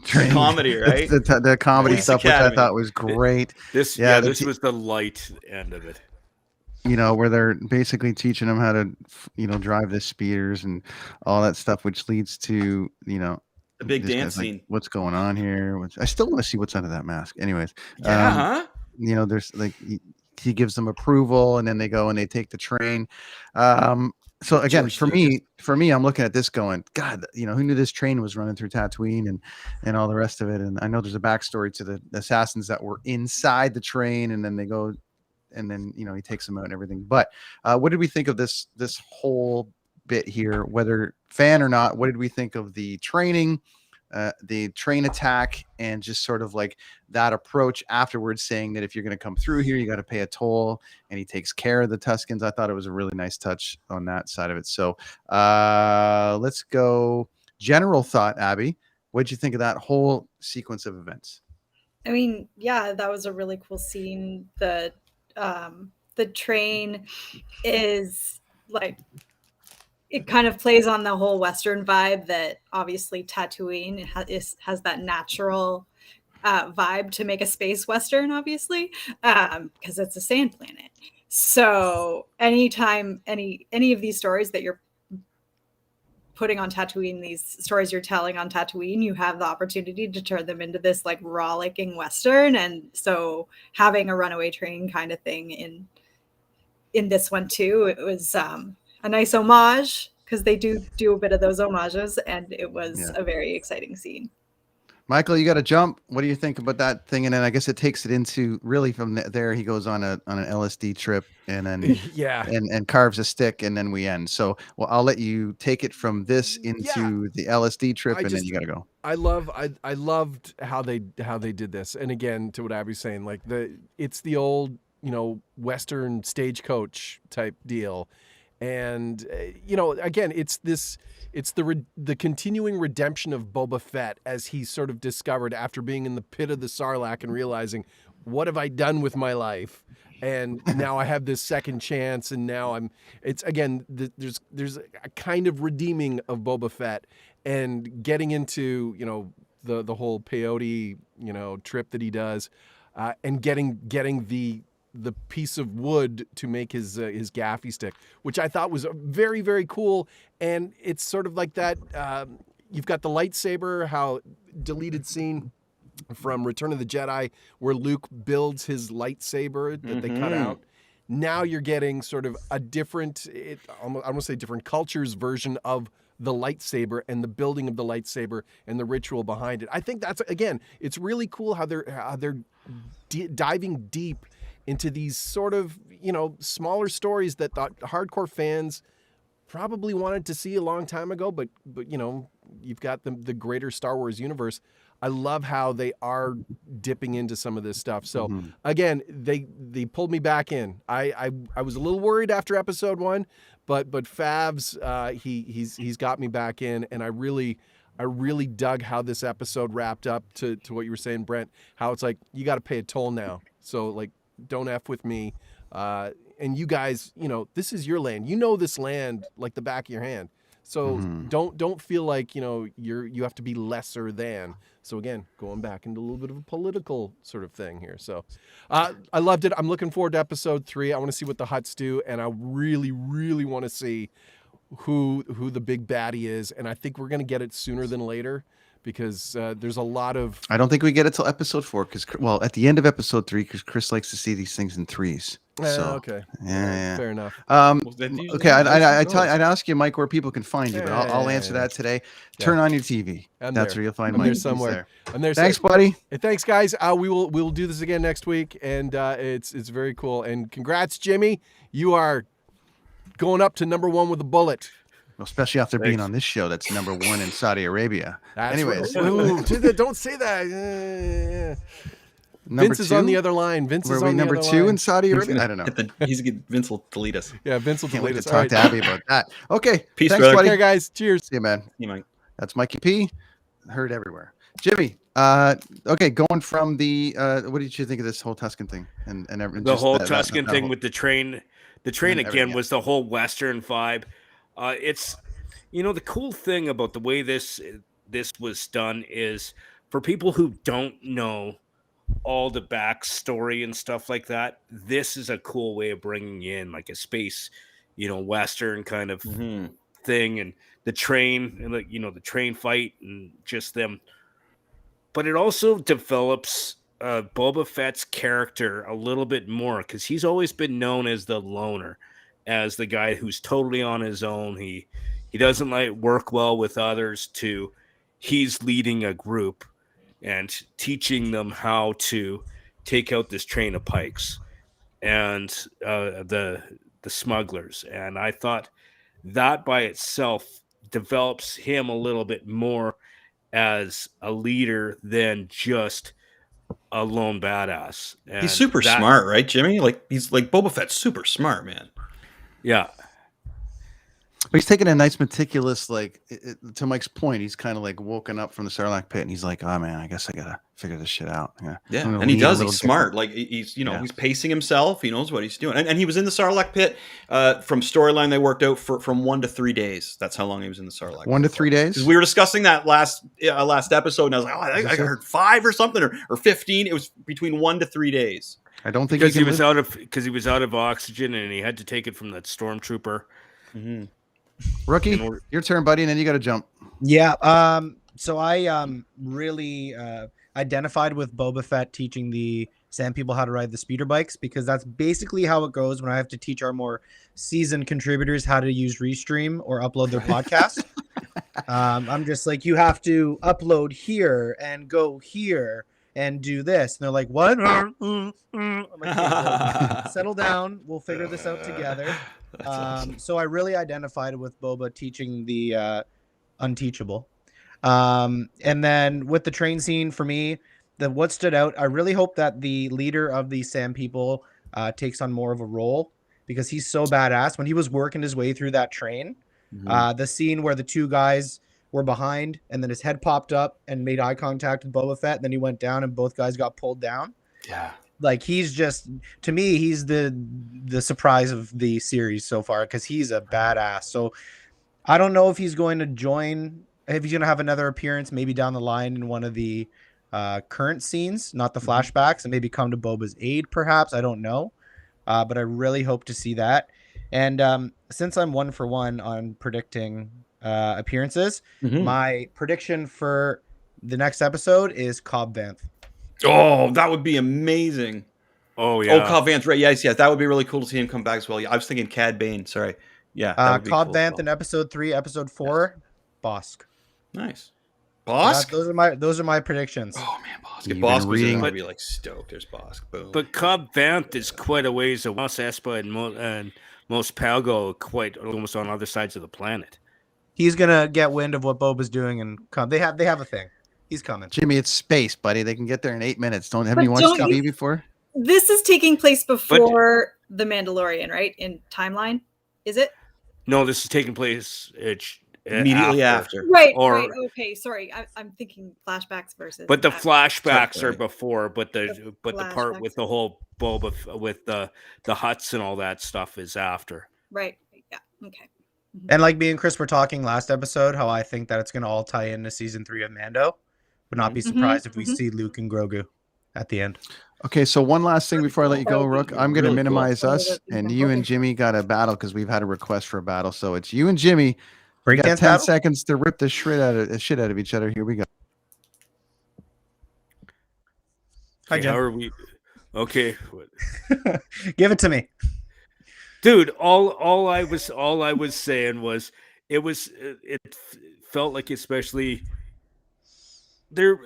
training comedy, right? the comedy Police stuff, Academy. which I thought was great. This was the light end of it. Where they're basically teaching him how to, drive the speeders and all that stuff, which leads to, the big dance scene. Like, what's going on here? I still want to see what's under that mask. Anyways, there's like. He gives them approval, and then they go and they take the train. So again, for me, I'm looking at this going, God, who knew this train was running through Tatooine and all the rest of it. And I know there's a backstory to the assassins that were inside the train, and then they go, and then he takes them out and everything. But what did we think of this whole bit here? Whether fan or not, what did we think of the training? The train attack, and just sort of like that approach afterwards, saying that if you're going to come through here, you got to pay a toll, and he takes care of the Tuskens. I thought it was a really nice touch on that side of it. So let's go general thought. Abby, what'd you think of that whole sequence of events? I mean, yeah, that was a really cool scene. The train is like, it kind of plays on the whole Western vibe that obviously Tatooine has that natural vibe to make a space Western, obviously, because it's a sand planet. So anytime any of these stories that you're putting on Tatooine, these stories you're telling on Tatooine, you have the opportunity to turn them into this like rollicking Western. And so having a runaway train kind of thing in this one too, it was a nice homage, because they do a bit of those homages, and it was a very exciting scene. Michael, you got to jump. What do you think about that thing? And then I guess it takes it into really from there. He goes on an LSD trip, and then and carves a stick, and then we end. So, well, I'll let you take it from this into the LSD trip, and then you got to go. I loved how they did this, and again, to what Abby's saying, like it's the old Western stagecoach type deal. And again, it's the continuing redemption of Boba Fett as he sort of discovered after being in the pit of the Sarlacc and realizing, what have I done with my life? And now I have this second chance, and now there's a kind of redeeming of Boba Fett and getting into, the whole peyote, trip that he does, and getting the piece of wood to make his gaffy stick, which I thought was very, very cool. And it's sort of like that. You've got the lightsaber, how deleted scene from Return of the Jedi where Luke builds his lightsaber that they cut out. Now you're getting sort of a different, I want to say different culture's version of the lightsaber and the building of the lightsaber and the ritual behind it. I think that's, again, it's really cool how they're diving deep into these sort of, smaller stories that hardcore fans probably wanted to see a long time ago, but you've got the greater Star Wars universe. I love how they are dipping into some of this stuff. So again, they pulled me back in. I was a little worried after episode 1, but Favs, he's got me back in, and I really dug how this episode wrapped up to what you were saying, Brent, how it's like, you got to pay a toll now. So like, don't F with me. And you guys, this is your land. You know this land like the back of your hand. So don't feel like, you have to be lesser than. So again, going back into a little bit of a political sort of thing here. So I loved it. I'm looking forward to episode 3. I want to see what the Hutts do, and I really, really want to see who the big baddie is. And I think we're going to get it sooner than later, because there's a lot of... I don't think we get it till episode 4, at the end of episode 3, because Chris likes to see these things in threes. So, okay. Yeah. Fair enough. Okay, I'd ask you, Mike, where people can find you, but I'll answer that today. Turn on your TV. That's where you'll find Mike. I'm there somewhere. I'm there. Thanks, buddy. Hey, thanks, guys. We will do this again next week, and it's very cool. And congrats, Jimmy. You are going up to number 1 with a bullet. Well, especially after being on this show that's number 1 in Saudi Arabia. Anyways. Don't say that. Vince is 2? on the other line. Vince is on the number other 2 line. in Saudi Arabia? I don't know. Vince will delete us. Yeah, Vince will delete us. Talk to Abby about that. Okay. Peace, thanks, brother. buddy. Okay, guys. Cheers. See you, man. See you, Mike. That's Mikey P. Heard everywhere. Jimmy. Okay, going from the what did you think of this whole Tuscan thing and the whole Tuscan thing with the train? The train again was the whole Western vibe. It's the cool thing about the way this was done is, for people who don't know all the backstory and stuff like that, this is a cool way of bringing in like a space, Western kind of thing, and the train, and the train fight and just them. But it also develops Boba Fett's character a little bit more, because he's always been known as the loner, as the guy who's totally on his own. He doesn't work well with others. He's leading a group and teaching them how to take out this train of pikes and the smugglers. And I thought that by itself develops him a little bit more as a leader than just a lone badass. And he's super smart, right, Jimmy? He's like Boba Fett's super smart, man. Yeah. But he's taking a nice meticulous, to Mike's point, he's kind of woken up from the Sarlacc pit, and he's like, oh man, I guess I gotta figure this shit out. Yeah. And he does. He's smart. He's he's pacing himself. He knows what he's doing. And he was in the Sarlacc pit from storyline they worked out from 1 to 3 days. That's how long he was in the Sarlacc pit. 1 to 3 days? We were discussing that last episode, and I was like, I heard 5 or something, or 15. It was between 1 to 3 days. I don't think because he was out of oxygen, and he had to take it from that stormtrooper. Mm-hmm. Rookie, your turn, buddy, and then you got to jump. Yeah. So I really identified with Boba Fett teaching the Sand people how to ride the speeder bikes, because that's basically how it goes when I have to teach our more seasoned contributors how to use Restream or upload their podcast. I'm just like, you have to upload here and go here and do this. And they're like, what? I'm like, settle down. We'll figure this out together. Awesome. So I really identified with Boba teaching the unteachable. And then with the train scene, for me, what stood out, I really hope that the leader of the Sand people takes on more of a role, because he's so badass. When he was working his way through that train, the scene where the two guys were behind and then his head popped up and made eye contact with Boba Fett, and then he went down and both guys got pulled down. Yeah. Like, he's just, to me, he's the surprise of the series so far, because he's a badass. So I don't know if he's going to join, if he's going to have another appearance maybe down the line in one of the current scenes, not the flashbacks, and maybe come to Boba's aid, perhaps. I don't know. But I really hope to see that. And since I'm 1 for 1 on predicting appearances, my prediction for the next episode is Cobb Vanth. Oh, that would be amazing. Oh, yeah. Oh, Cobb Vanth, right. Yes. That would be really cool to see him come back as well. Yeah, I was thinking Cad Bane. Sorry. Yeah. That would be Cobb cool Vanth in episode 3, episode 4, Bosk. Nice. Bosk? Those are my predictions. Oh, man, Bosk. If Bosk was in, I'd be like stoked. There's Bosk. Boom. But Cobb Vanth is quite a ways away. Mos Espa and Mos Pelgo quite almost on other sides of the planet. He's gonna get wind of what Boba's doing and come. They have a thing. He's coming. Jimmy, it's space, buddy. They can get there in 8 minutes. Haven't But you watched TV before? This is taking place before The Mandalorian, right? In timeline, is it? No, this is taking place immediately after. Right. Okay. Sorry, I'm thinking flashbacks versus. But the flashbacks are before. But the part with the whole Boba with the huts and all that stuff is after. Right. Yeah. Okay. And like me and Chris were talking last episode, how I think that it's going to all tie into season 3 of Mando. Would not be surprised if we see Luke and Grogu at the end. Okay, so one last thing before I let you go, Rook. I'm going to minimize us, and you and Jimmy got a battle because we've had a request for a battle. So it's you and Jimmy. We got 10 seconds to rip the shit out of each other. Here we go. Hi, Jim. How are we? Okay. Give it to me. Dude, all I was saying was it felt like, especially there,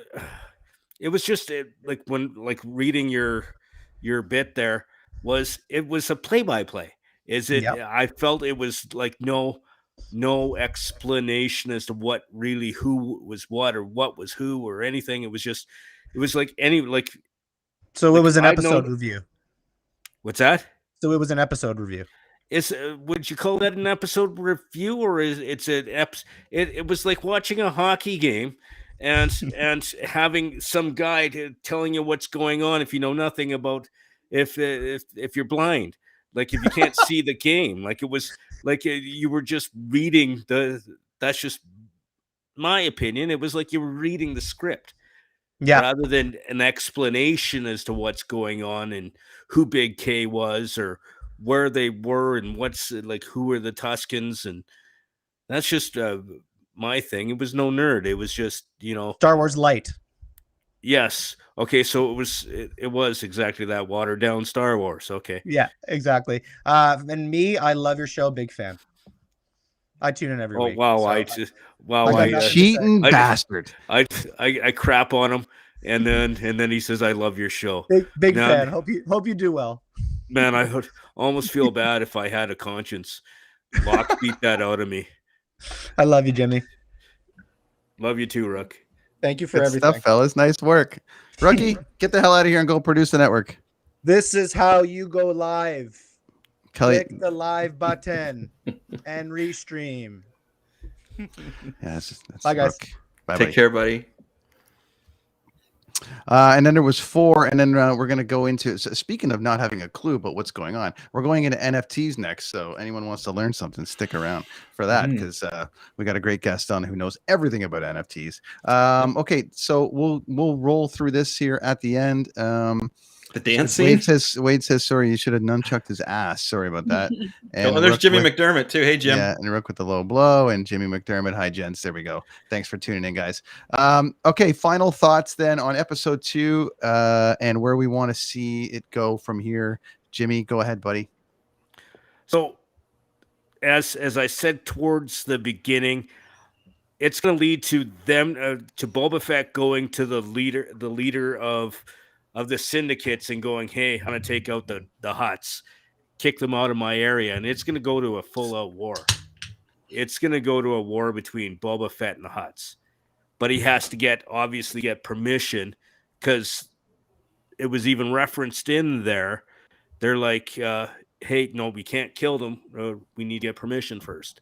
it was just like when reading your bit there it was a play-by-play. I felt it was like no explanation as to what really who was what or what was who or anything. It was like any like. So it was an episode review. What's that? So it was an episode review. Would you call that an episode review, or it was like watching a hockey game and having some guy telling you what's going on if you know nothing about if you're blind, like if you can't see the game, like it was like you were just reading that's just my opinion. It was like you were reading the script. Yeah. Rather than an explanation as to what's going on and who Big K was or where they were and what's like who are the Tuscans, and that's just my thing. It was no nerd. It was just, Star Wars light. Yes. Okay, so it was exactly that, watered down Star Wars. Okay. Yeah, exactly. And me, I love your show, big fan. I tune in every week. Wow! Cheating bastard! I crap on him, and then he says, "I love your show." Big fan. Hope you do well. Man, I would almost feel bad if I had a conscience. Locke beat that out of me. I love you, Jimmy. Love you too, Rook. Thank you for Good everything, stuff, fellas. Nice work, Rookie. Get the hell out of here and go produce the network. This is how you go live. Kelly. Click the live button and restream. Yeah, that's bye, guys. Take care, buddy. And then there was 4, and then we're going to go into. So speaking of not having a clue about what's going on, we're going into NFTs next. So anyone wants to learn something, stick around for that because we got a great guest on who knows everything about NFTs. Okay, so we'll roll through this here at the end. The dance scene. Wade says, sorry, you should have nunchucked his ass. Sorry about that. And there's Jimmy McDermott too. Hey, Jim. Yeah, and Rook with the low blow, and Jimmy McDermott. Hi, gents. There we go. Thanks for tuning in, guys. Okay, final thoughts then on episode 2 and where we want to see it go from here. Jimmy, go ahead, buddy. So, as I said towards the beginning, it's going to lead to them to Boba Fett going to the leader of the syndicates and going, hey, I'm going to take out the Hutts, kick them out of my area. And it's going to go to a full-out war. It's going to go to a war between Boba Fett and the Hutts. But he has to obviously get permission because it was even referenced in there. They're like, hey, no, we can't kill them. We need to get permission first.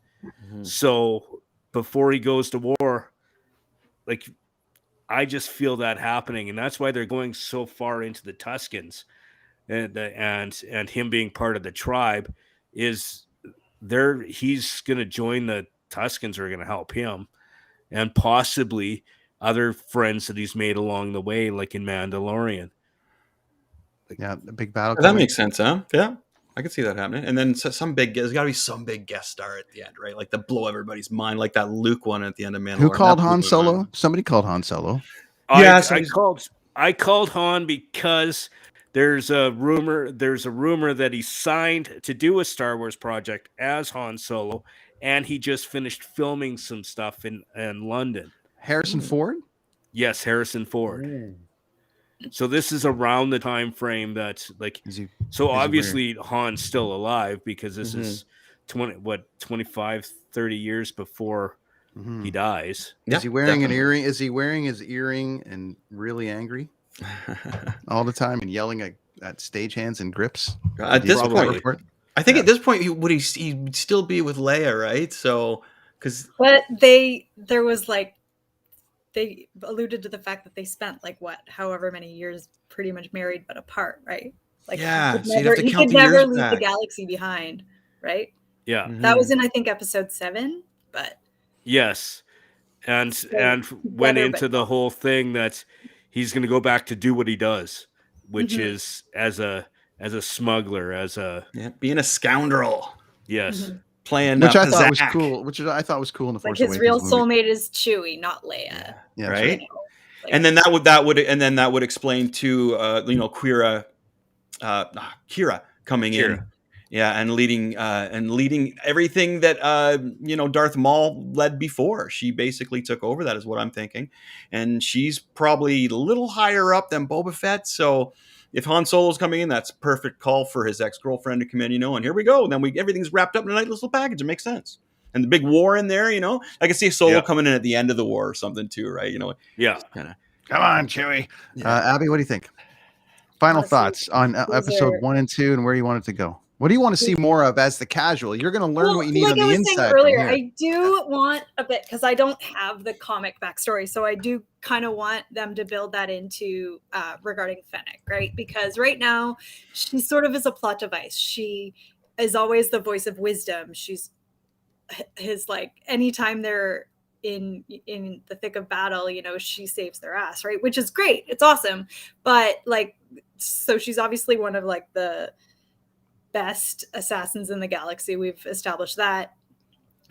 So before he goes to war, like, I just feel that happening, and that's why they're going so far into the Tuscans, and him being part of the tribe is he's going to join the Tuscans who are going to help him, and possibly other friends that he's made along the way, like in Mandalorian. Yeah, the big battle. That makes sense, huh? Yeah, I could see that happening. And then there's got to be some big guest star at the end, right? Like to blow everybody's mind, like that Luke one at the end of Mandalorian. Who called Han Solo? Somebody called Han Solo. Yes, I called Han because there's a rumor that he signed to do a Star Wars project as Han Solo, and he just finished filming some stuff in London. Harrison Ford? Yes, Harrison Ford. So this is around the time frame that's like, obviously Han's still alive because this is 25, 30 years before he dies. Is he wearing an earring? Is he wearing his earring and really angry all the time and yelling at stagehands and grips? At this point, I think at this point he'd still be with Leia, right? So, but there was like, they alluded to the fact that they spent like however many years pretty much married but apart, right? Like, he could never leave the galaxy behind, right? Yeah, that was in, I think, episode 7. But yes, and went into the whole thing that he's going to go back to do what he does, which is as a smuggler, being a scoundrel. Yes. Playing, which I thought was cool. Which I thought was cool in the Force Awakens. His real soulmate is Chewie, not Leia. Yeah, right. And then that would explain to Kira coming in, and leading everything that Darth Maul led before. She basically took over. That is what I'm thinking, and she's probably a little higher up than Boba Fett. So if Han Solo's coming in, that's a perfect call for his ex-girlfriend to come in, and here we go. And then everything's wrapped up in a nice little package. It makes sense. And the big war in there, I can see Solo coming in at the end of the war or something too, right? Yeah. Come on, Chewie. Abby, what do you think? Final thoughts on episode 1 and 2 and where you want it to go. What do you want to see more of as the casual? You're going to learn what you need on the inside. Like I was saying earlier, I do want a bit, because I don't have the comic backstory, so I do kind of want them to build that into regarding Fennec, right? Because right now, she sort of is a plot device. She is always the voice of wisdom. She's his, like, anytime they're in the thick of battle, she saves their ass, right? Which is great. It's awesome. But, like, so she's obviously one of, like, the best assassins in the galaxy. We've established that.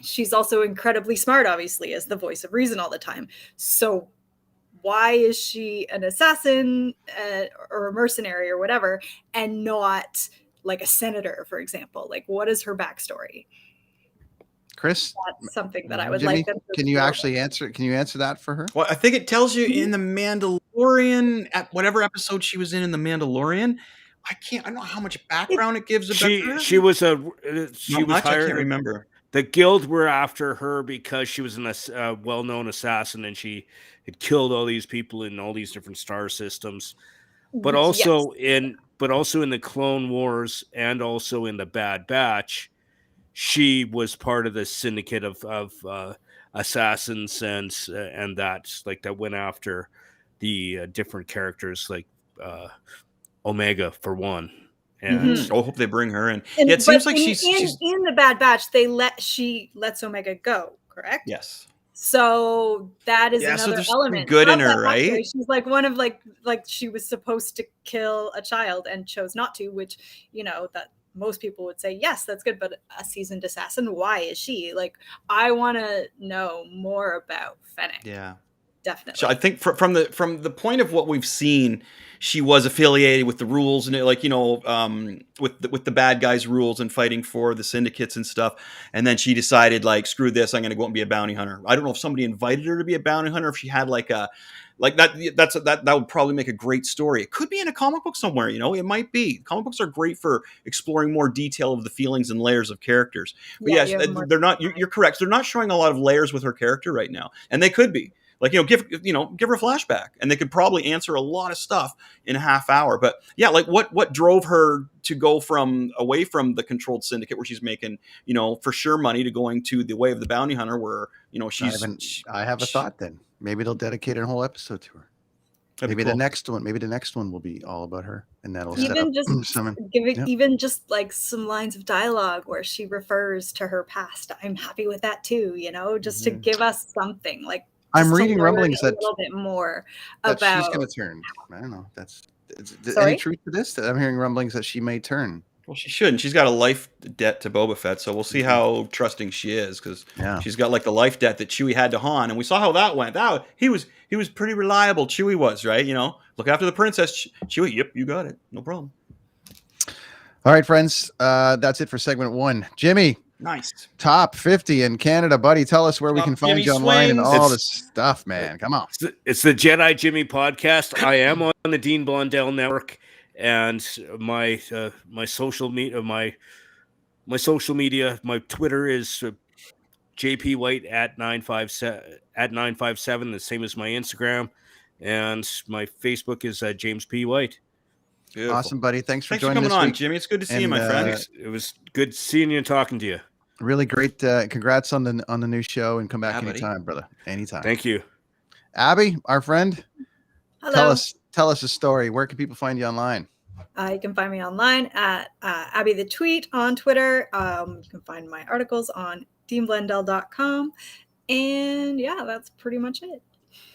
She's also incredibly smart, obviously, as the voice of reason all the time. So why is she an assassin or a mercenary or whatever, and not like a senator, for example? Like, what is her backstory? Chris, that's something that I would Jimmy, like them to Can you answer that for her? Well, I think it tells you in the Mandalorian, at whatever episode she was in the Mandalorian. I don't know how much background it gives about her. She was hired. I can't remember. The guild were after her because she was a well-known assassin, and she had killed all these people in all these different star systems. But also in the Clone Wars and also in the Bad Batch, she was part of the syndicate of assassins and that went after the different characters, like Omega for one. And I hope they bring her in. It seems like she's in the Bad Batch. She lets Omega go, correct? Yes. So that is another element. Good in her, right? She's like one of like she was supposed to kill a child and chose not to, which that most people would say yes, that's good, but a seasoned assassin, why is she? Like, I want to know more about Fennec. Yeah. Definitely. So I think from the point of what we've seen, she was affiliated with the rules and with the bad guys' rules and fighting for the syndicates and stuff. And then she decided, like, screw this, I'm going to go and be a bounty hunter. I don't know if somebody invited her to be a bounty hunter, if she had that would probably make a great story. It could be in a comic book somewhere, it might be. Comic books are great for exploring more detail of the feelings and layers of characters. But yes, they're not, you're correct. They're not showing a lot of layers with her character right now. And they could be. Like, give her a flashback, and they could probably answer a lot of stuff in a half hour. But yeah, like what drove her to go away from the controlled syndicate where she's making, for sure money, to going to the way of the bounty hunter where, I have a thought then. Maybe they'll dedicate a whole episode to her. Maybe the next one will be all about her, and that'll set up even just like some lines of dialogue where she refers to her past. I'm happy with that too, just to give us something. Like, I'm reading rumblings that a little bit more that about she's going to turn. I don't know. Sorry? Any truth to this? I'm hearing rumblings that she may turn. Well, she shouldn't. She's got a life debt to Boba Fett, so we'll see how trusting she is, because she's got like the life debt that Chewie had to Han, and we saw how that went. He was pretty reliable. Chewie was, right. Look after the princess. Chewie, yep, you got it, no problem. All right, friends, that's it for segment 1. Jimmy, nice top 50 in Canada, buddy. Tell us where we can find you online and all this stuff, man. Come on. It's the Jedi Jimmy podcast. I am on the Dean Blundell Network. And my social media, my Twitter is JP White at 957, the same as my Instagram, and my Facebook is James P. White. Beautiful. Awesome, buddy. Thanks for coming this on, week. Jimmy. It's good to see you, my friend. It was good seeing you and talking to you. Really great. Congrats on the new show, and come back buddy. anytime, brother. Anytime. Thank you, Abby, our friend. Hello. Tell us a story. Where can people find you online? You can find me online at Abby the Tweet on Twitter. You can find my articles on deanblundell.com. And yeah, that's pretty much it.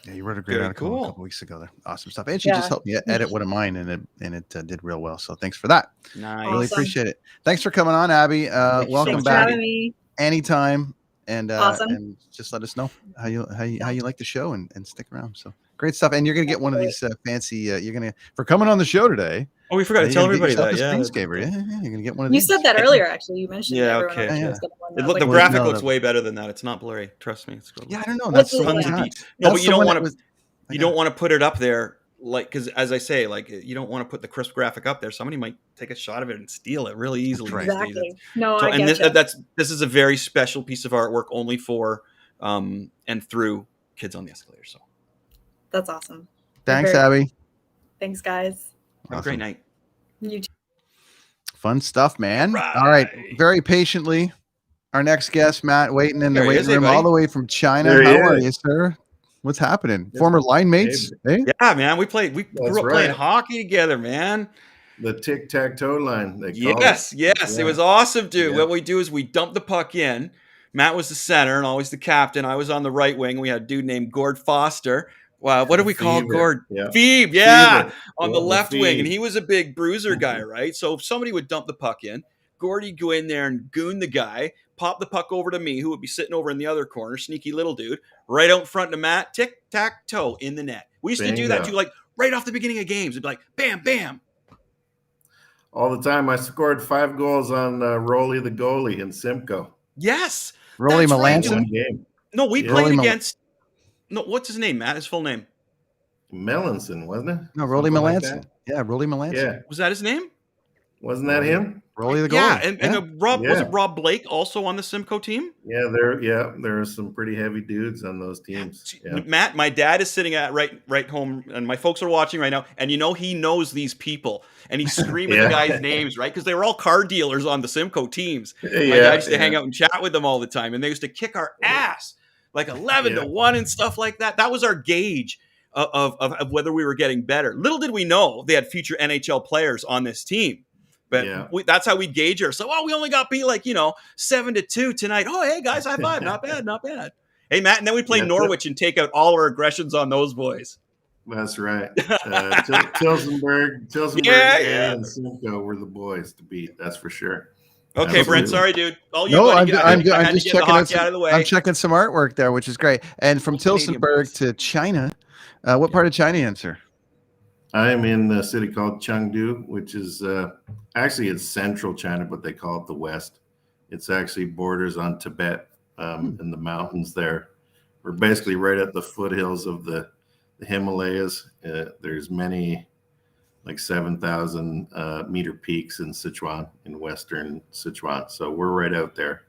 Yeah, you wrote a great article a couple weeks ago there. Awesome stuff. And she just helped me edit one of mine, and it did real well. So thanks for that. Nice. Really appreciate it. Thanks for coming on, Abby. Welcome Thanks back. for having me. Anytime. And Awesome. and just let us know how you like the show, and stick around. So great stuff. And you're gonna get one of these fancy. For coming on the show today. Oh, we forgot to tell everybody that. Yeah, you're gonna get one of these. You said that earlier, actually. You mentioned okay. The graphic looks way better than that. It's not blurry. Trust me. It's cool. Yeah, I don't know. That's the one. No, but you don't want to. You don't want to put it up there, like, because as I say, like, you don't want to put the crisp graphic up there. Somebody might take a shot of it and steal it really easily. Exactly. No, so, I get this is a very special piece of artwork, only for and through Kids on the Escalator. So that's awesome. Thanks, Abby. Thanks, guys. Have a great night. You too. Fun stuff, man. All right. Very patiently, our next guest, Matt, waiting in the waiting room all the way from China. How are you, sir? What's happening? Former line mates? Hey? Yeah, man. We grew up playing hockey together, man. The tic-tac-toe line. Yes. It was awesome, dude. Yeah. What we do is we dump the puck in. Matt was the center and always the captain. I was on the right wing. We had a dude named Gord Foster. Wow, what do we call Gord? Yeah. Phoebe, on the left wing. And he was a big bruiser guy, right? So if somebody would dump the puck in, Gordy'd go in there and goon the guy, pop the puck over to me, who would be sitting over in the other corner, sneaky little dude, right out in front of Matt, tic-tac-toe in the net. We used to do that too, like right off the beginning of games. It'd be like, bam, bam. All the time. I scored 5 goals on Rolly the goalie in Simcoe. Yes. Rolly Melanson? Right. No, we played against... No, what's his name, Matt? His full name? Melanson, wasn't it? No, Rolly Melanson. Like Rolly Melanson. Yeah. Was that his name? Wasn't that him? Rolly the goalie. Yeah, and was it Rob Blake also on the Simcoe team? Yeah, there are some pretty heavy dudes on those teams. Yeah. Matt, my dad is sitting at right home, and my folks are watching right now, and he knows these people, and he's screaming the guys' names, right? Because they were all car dealers on the Simcoe teams. My dad used to hang out and chat with them all the time, and they used to kick our ass, like 11-1 and stuff like that. That was our gauge of whether we were getting better. Little did we know they had future NHL players on this team. But that's how we gauge her. So, we only got beat 7-2 tonight. Oh, hey, guys, high five. Not bad, not bad. Hey, Matt, and then we play Norwich and take out all our aggressions on those boys. That's right. Tilsonburg, and Simcoe were the boys to beat. That's for sure. Okay, Absolutely. Brent, sorry, dude. I'm just checking out of the way. I'm checking some artwork there, which is great. And from Tilsonburg to China, what part of China, sir? I'm in a city called Chengdu, which is actually it's central China, but they call it the West. It's actually borders on Tibet in the mountains there. We're basically right at the foothills of the Himalayas. There's many, 7,000 meter peaks in Sichuan, in western Sichuan. So we're right out there.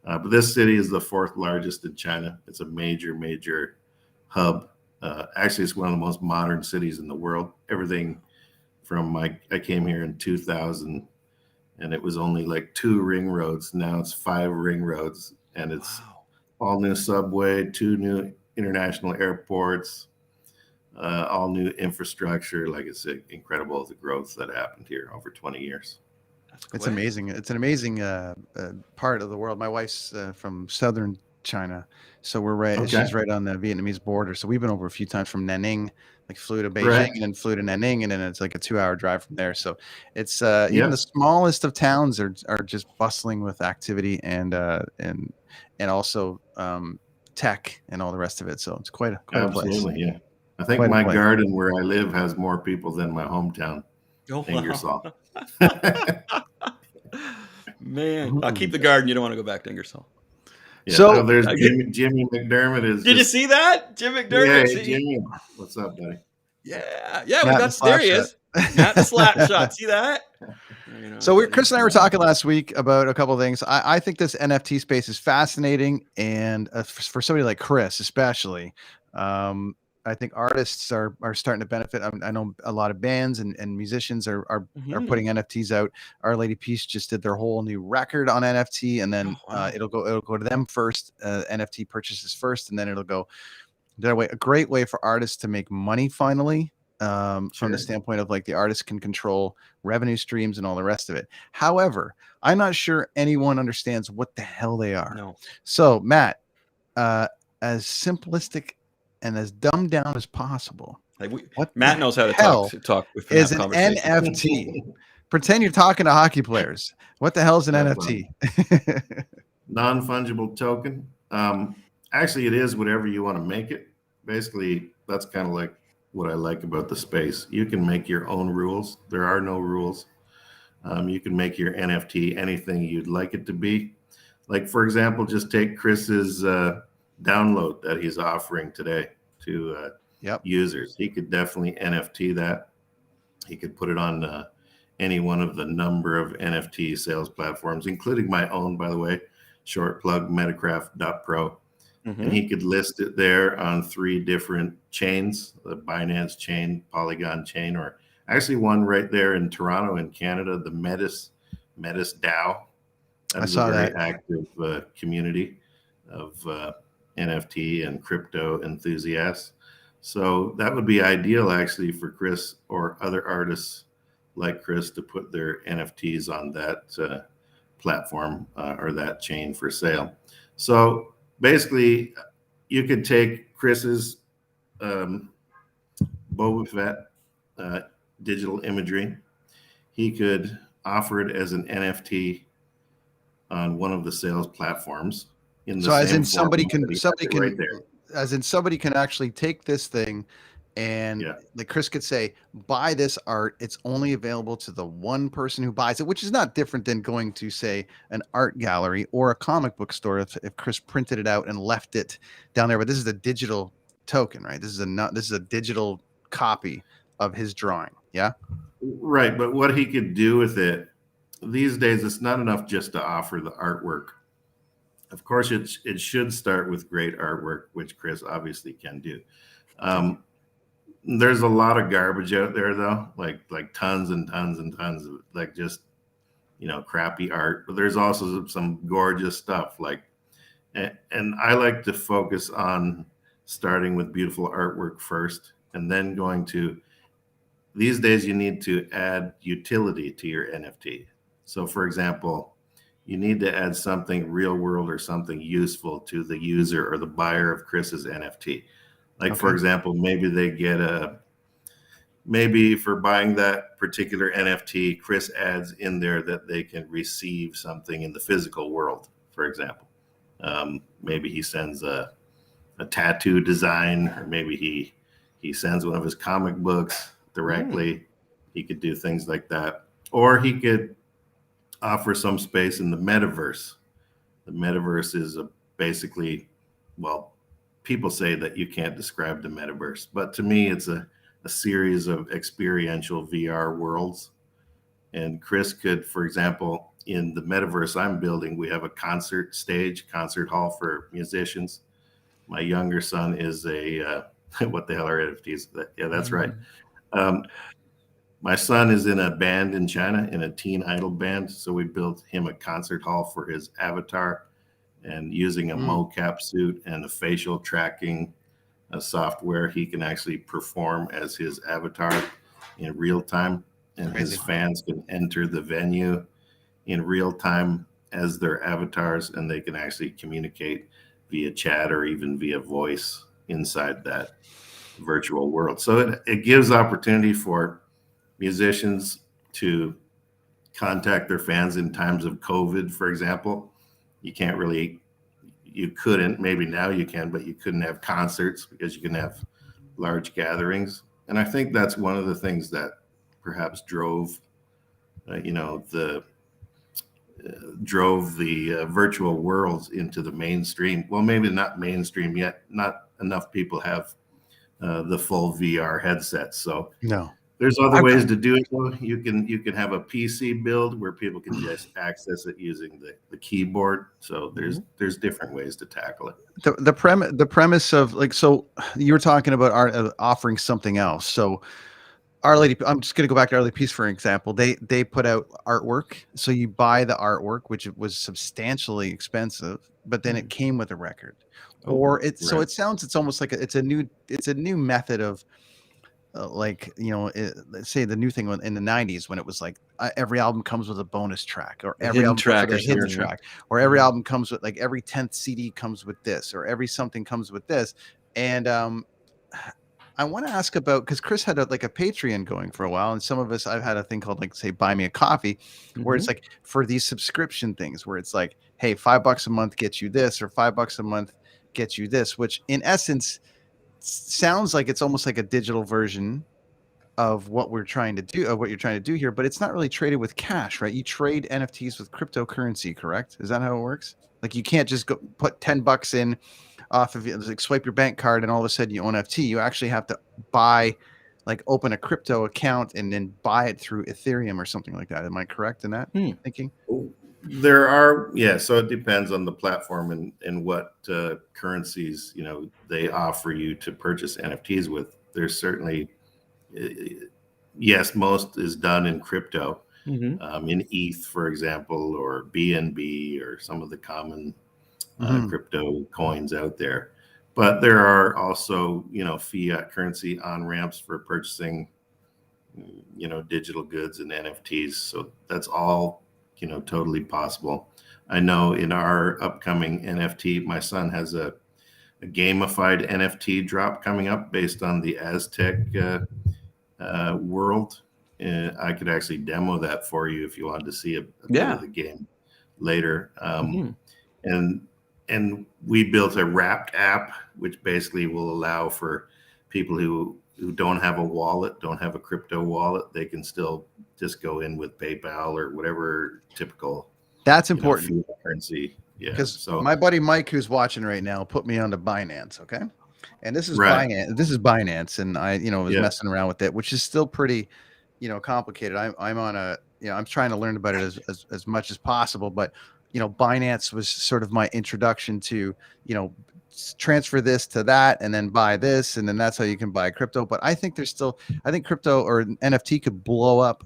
But this city is the 4th largest in China. It's a major hub. Actually, it's one of the most modern cities in the world. Everything from I came here in 2000, and it was only like 2 ring roads. Now it's 5 ring roads, and it's all new subway, 2 new international airports, all new infrastructure. Like it's incredible, the growth that happened here over 20 years. It's amazing. It's an amazing part of the world. My wife's from southern China, so we're right. Okay. She's right on the Vietnamese border. So we've been over a few times from Nanning, like flew to Beijing Right. and then flew to Nanning, and then it's like a 2-hour drive from there. So it's even the smallest of towns are just bustling with activity and also tech and all the rest of it. So it's quite a place. Absolutely, yeah. I think Quite a my place. garden where I live has more people than my hometown, Oh, Ingersoll. Man, I'll keep the garden. You don't want to go back to Ingersoll. Yeah, So there's Jimmy McDermott is. Did you see that? Jim McDermott. Yeah, Jimmy. What's up, buddy? Yeah, Matt that's the there he slap is. Matt the slap shot. See that? So Chris and I were talking last week about a couple of things. I think this NFT space is fascinating, and for somebody like Chris, especially, I think artists are starting to benefit. I know a lot of bands and musicians are putting NFTs out. Our Lady Peace just did their whole new record on NFT, and then it'll go to them first. NFT purchases first, and then it'll go their way. A great way for artists to make money finally. From the standpoint of like the artist can control revenue streams and all the rest of it. However, I'm not sure anyone understands what the hell they are. No. So Matt, as simplistic and as dumbed down as possible, Matt knows how to talk with is that an conversation. NFT. Pretend you're talking to hockey players. What the hell is an NFT? Non-fungible token. Actually, it is whatever you want to make it. Basically, that's kind of like what I like about the space. You can make your own rules. There are no rules. You can make your NFT anything you'd like it to be. Like, for example, just take Chris's download that he's offering today to users. He could definitely NFT that. He could put it on any one of the number of NFT sales platforms, including my own, by the way, short plug, metacraft.pro. And he could list it there on 3 different chains, the Binance chain, Polygon chain, or actually one right there in Toronto in Canada, the Metis DAO. That's a very active community of NFT and crypto enthusiasts. So that would be ideal actually for Chris or other artists like Chris to put their NFTs on that platform or that chain for sale. So basically, you could take Chris's Boba Fett digital imagery. He could offer it as an NFT on one of the sales platforms. Somebody can actually take this thing and like Chris could say, buy this art. It's only available to the one person who buys it, which is not different than going to say an art gallery or a comic book store if Chris printed it out and left it down there. But this is a digital token, right? This is a digital copy of his drawing. Yeah. Right. But what he could do with it these days, it's not enough just to offer the artwork. Of course, it should start with great artwork, which Chris obviously can do. There's a lot of garbage out there, though, like tons and tons and tons of like just, crappy art. But there's also some gorgeous stuff and I like to focus on starting with beautiful artwork first and then going to, these days you need to add utility to your NFT. So for example, you need to add something real world or something useful to the user or the buyer of Chris's NFT. Like, for example, maybe they get maybe for buying that particular NFT, Chris adds in there that they can receive something in the physical world, for example. Maybe he sends a tattoo design, or maybe he sends one of his comic books directly. He could do things like that. Or he could offer some space in the metaverse. The metaverse is basically, people say that you can't describe the metaverse, but to me, it's a series of experiential VR worlds. And Chris could, for example, in the metaverse I'm building, we have a concert hall for musicians. My younger son is a what the hell are NFTs? Yeah, that's right. My son is in a band in China, in a teen idol band. So we built him a concert hall for his avatar, and using a mocap suit and a facial tracking software, he can actually perform as his avatar in real time. And his fans can enter the venue in real time as their avatars, and they can actually communicate via chat or even via voice inside that virtual world. So it gives opportunity for musicians to contact their fans in times of COVID, for example. You couldn't, maybe now you can, but you couldn't have concerts because you can have large gatherings. And I think that's one of the things that perhaps drove the virtual worlds into the mainstream. Well, maybe not mainstream yet. Not enough people have the full VR headsets. So no, there's other ways to do it. Though. You can have a PC build where people can just access it using the keyboard. So there's different ways to tackle it. The premise of like, so you were talking about offering something else. So Our Lady, I'm just going to go back to Our Lady Peace for an example. They put out artwork, so you buy the artwork, which was substantially expensive, but then it came with a record. So it sounds, it's almost like it's a new method of let's say the new thing in the 90s when it was like every album comes with a bonus track, or every album comes with a hidden track, or every album comes with like every 10th CD comes with this, or every something comes with this. And I want to ask about, because Chris had a Patreon going for a while, and some of us, I've had a thing called say Buy Me a Coffee, where it's like for these subscription things where it's like, hey, $5 a month gets you this, or $5 a month gets you this, which in essence sounds like it's almost like a digital version of what you're trying to do here, but it's not really traded with cash, right? You trade NFTs with cryptocurrency, correct? Is that how it works? Like you can't just go put $10 in off of it, like swipe your bank card and all of a sudden you own NFT. You actually have to open a crypto account and then buy it through Ethereum or something like that. Am I correct in that thinking? There are, so it depends on the platform and what currencies, they offer you to purchase NFTs with. There's certainly, yes, most is done in crypto, in ETH, for example, or BNB, or some of the common crypto coins out there. But there are also, fiat currency on ramps for purchasing, digital goods and NFTs. So that's all, totally possible. I know in our upcoming NFT, my son has a gamified NFT drop coming up based on the Aztec world. I could actually demo that for you if you wanted to see a bit of the game later. And we built a wrapped app, which basically will allow for people who don't have a wallet, don't have a crypto wallet, they can still just go in with PayPal or whatever typical. That's important. Currency. Yeah. Because my buddy Mike, who's watching right now, put me onto Binance. Okay. And this is Binance. This is Binance. And I, was messing around with it, which is still pretty, complicated. I'm on I'm trying to learn about it as much as possible, but Binance was sort of my introduction to, transfer this to that and then buy this. And then that's how you can buy crypto. But I think I think crypto or NFT could blow up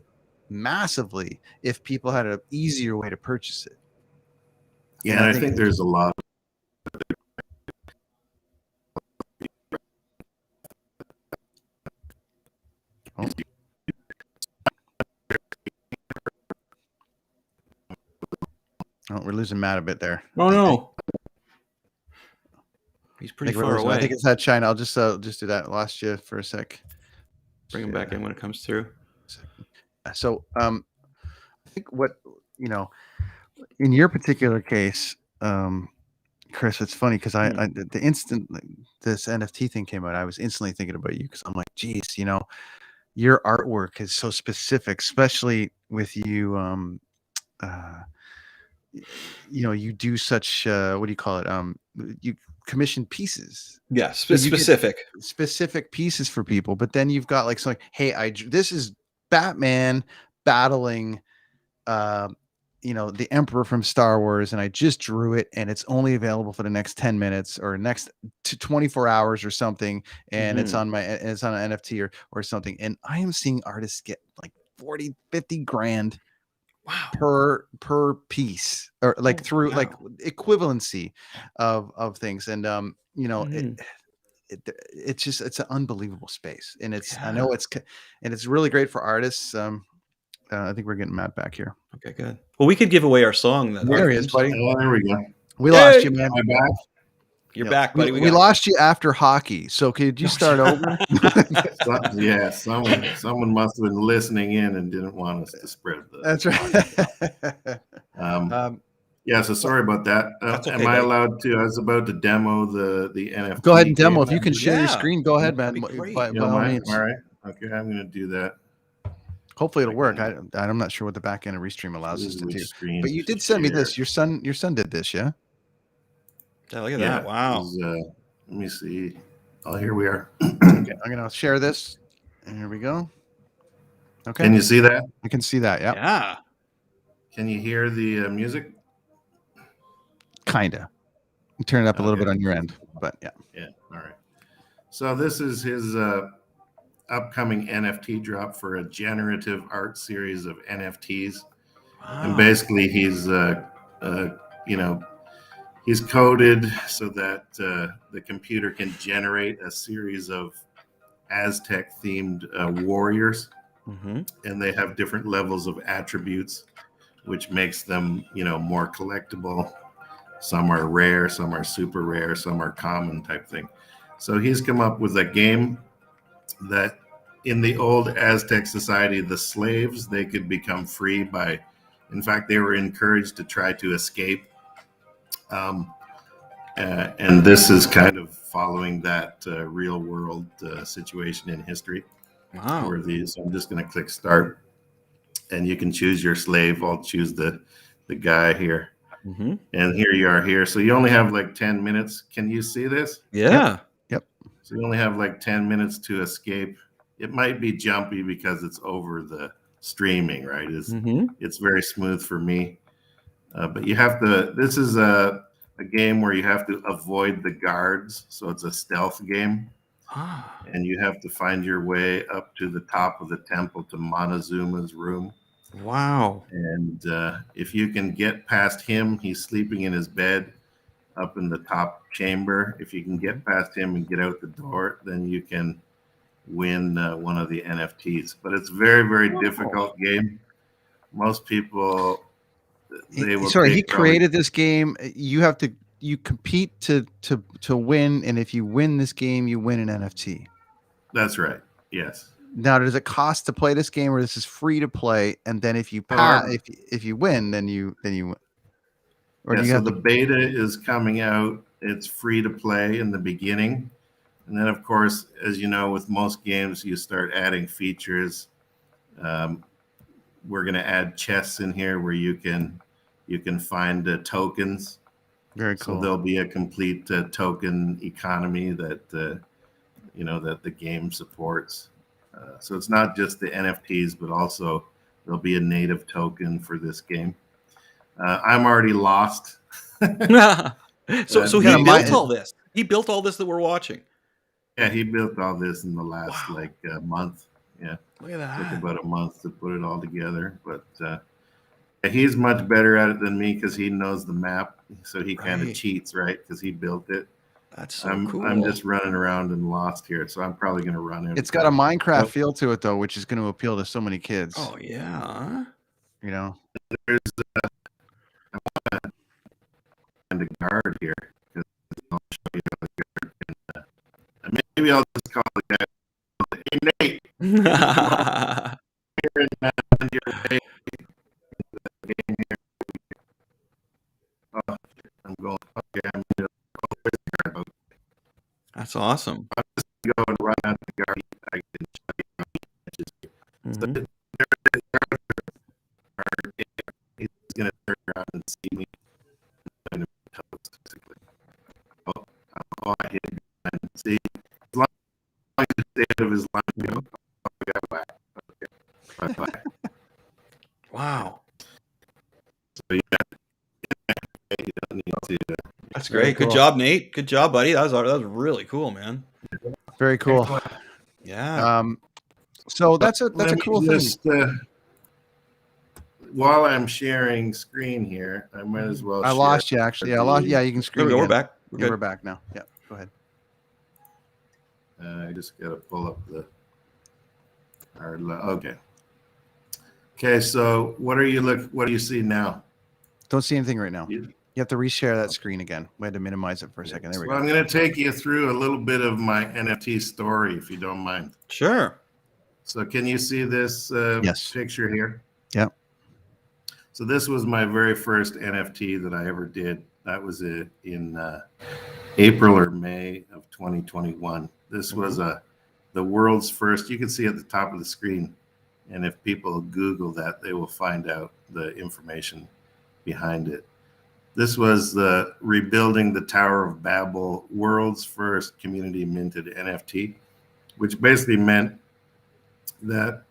massively if people had an easier way to purchase it. Yeah. And I think there's a lot of Oh, we're losing Matt a bit there. Oh no, he's pretty far away. I think it's that China. I'll just do that. Lost you for a sec. Bring him back in when it comes through. So, I think what in your particular case, Chris, it's funny because the instant this NFT thing came out, I was instantly thinking about you because I'm like, geez, your artwork is so specific, especially with you. You do such what do you call it? You commission pieces. Yeah, specific pieces for people. But then you've got like, hey, this is Batman battling, the Emperor from Star Wars, and I just drew it, and it's only available for the next 10 minutes or next 24 hours or something, and it's on an NFT or something, and I am seeing artists get like 40-50 grand per piece, or like through like equivalency of things, and it's an unbelievable space, and I know it's really great for artists. I think we're getting Matt back here. Okay, good. Well, we could give away our song. There he is, buddy. Oh, there we go. We lost you, man. Am I back? You're back, buddy. We lost you after hockey, so could you start over? Yeah, someone must have been listening in and didn't want us to spread the. That's right. Yeah, so sorry about that. Okay, am I allowed to? I was about to demo the NFT. Go ahead and demo. If you can share your screen, go ahead, man. All right. Okay, I'm going to do that. Hopefully it'll work. I'm not sure what the back end of Restream allows us to do. But you did send me this. Your son did this, yeah? Yeah, look at that. Wow. Let me see. Oh, here we are. Okay, I'm going to share this. And here we go. Okay. Can you see that? I can see that, yeah. Yeah. Can you hear the music? Kinda. Turn it up a little bit on your end, but yeah. Yeah. All right. So this is his upcoming NFT drop for a generative art series of NFTs, and basically he's he's coded so that the computer can generate a series of Aztec themed warriors, and they have different levels of attributes, which makes them more collectible. Some are rare, some are super rare, some are common type thing. So he's come up with a game that in the old Aztec society, the slaves, they could become free in fact, they were encouraged to try to escape. And this is kind of following that real world situation in history. Wow. So I'm just going to click start, and you can choose your slave. I'll choose the guy here. And here you are here. So you only have like 10 minutes. Can you see this? Yeah. Yep. So you only have like 10 minutes to escape. It might be jumpy because it's over the streaming, right? It's very smooth for me. But you have to, this is a game where you have to avoid the guards. So it's a stealth game. And you have to find your way up to the top of the temple to Montezuma's room. Wow. And if you can get past him, he's sleeping in his bed up in the top chamber. If you can get past him and get out the door, then you can win one of the NFTs. But it's very, very difficult game. Most people, they will. Sorry, he created this game. You compete to win, and if you win this game, you win an NFT. That's right. Yes. Now, does it cost to play this game, or this is free to play? And then if you pass, if you win, then you win. Or do you have the beta is coming out. It's free to play in the beginning, and then of course, as you know, with most games, you start adding features. We're going to add chests in here where you can find tokens. Very cool. So there'll be a complete token economy that that the game supports. So it's not just the NFTs, but also there'll be a native token for this game. I'm already lost. So he built all this. He built all this that we're watching. Yeah, he built all this in the last month. Yeah, look at that. It took about a month to put it all together, but he's much better at it than me because he knows the map. So he kind of cheats, right? Because he built it. That's so cool. I'm just running around and lost here, so I'm probably going to run it. It's got a Minecraft feel to it, though, which is going to appeal to so many kids. Oh yeah. There's and a guard here. I'll show you how the guard can, maybe I'll just call the guy. Hey, Nate. Here in your way. Game here. Oh, I'm going. Okay, I'm going to. That's awesome. I'm just going to go and run out the guard. I can show you how he catches it. So he's going to turn around and see me. Oh, I hit him. And see, as long as you stay out of his line, go. Oh, I got whacked. Okay. Bye-bye. Wow. That's great. Good job, Nate. Good job, buddy. That was really cool, man. Very cool. Yeah. So that's a Let me cool just, thing. While I'm sharing screen here, I might as well. I lost you actually. Yeah, I lost. Yeah, you can screen. There we go. again. We're back. Yeah, we're back now. Yeah, go ahead. I just got to pull up okay. Okay, so what do you see now? Don't see anything right now. You have to reshare that screen again. We had to minimize it for a second. There we Well, go. I'm going to take you through a little bit of my NFT story, if you don't mind. Sure. So can you see this picture here? Yeah. So this was my very first NFT that I ever did. That was in April or May of 2021. This was the world's first. You can see at the top of the screen, and if people Google that, they will find out the information behind it. This was the Rebuilding the Tower of Babel, world's first community minted NFT, which basically meant that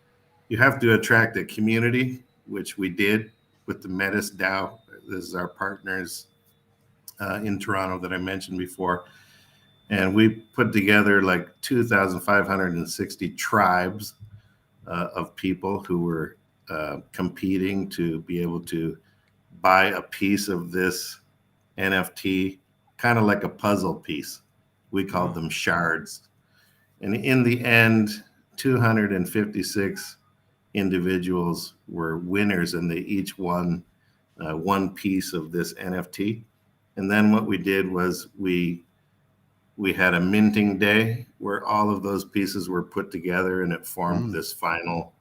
you have to attract a community, which we did with the Metis DAO. This is our partners in Toronto that I mentioned before. And we put together like 2,560 tribes of people who were competing to be able to buy a piece of this NFT, kind of like a puzzle piece. We called them shards. And in the end, 256 individuals were winners, and they each won one piece of this NFT. And then what we did was we had a minting day where all of those pieces were put together, and it formed this final